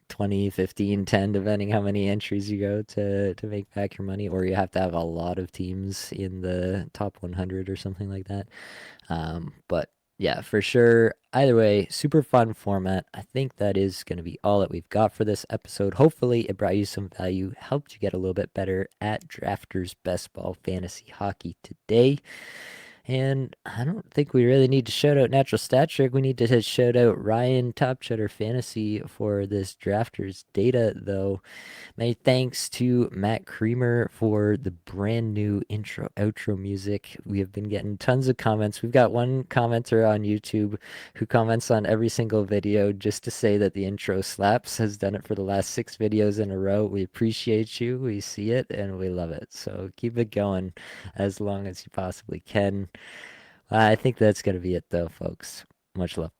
20, 15, 10, depending how many entries you go to make back your money, or you have to have a lot of teams in the top 100 or something like that. But yeah, for sure. Either way, super fun format. I think that is going to be all that we've got for this episode. Hopefully, it brought you some value, helped you get a little bit better at Drafters Best Ball Fantasy Hockey today. And I don't think we really need to shout out Natural Stat Trick. We need to shout out Ryan Top Cheddar Fantasy for this Drafters data, though. My thanks to Matt Creamer for the brand new intro outro music. We have been getting tons of comments. We've got one commenter on YouTube who comments on every single video just to say that the intro slaps, has done it for the last 6 videos in a row. We appreciate you. We see it and we love it. So keep it going as long as you possibly can. I think that's going to be it though, folks. Much love.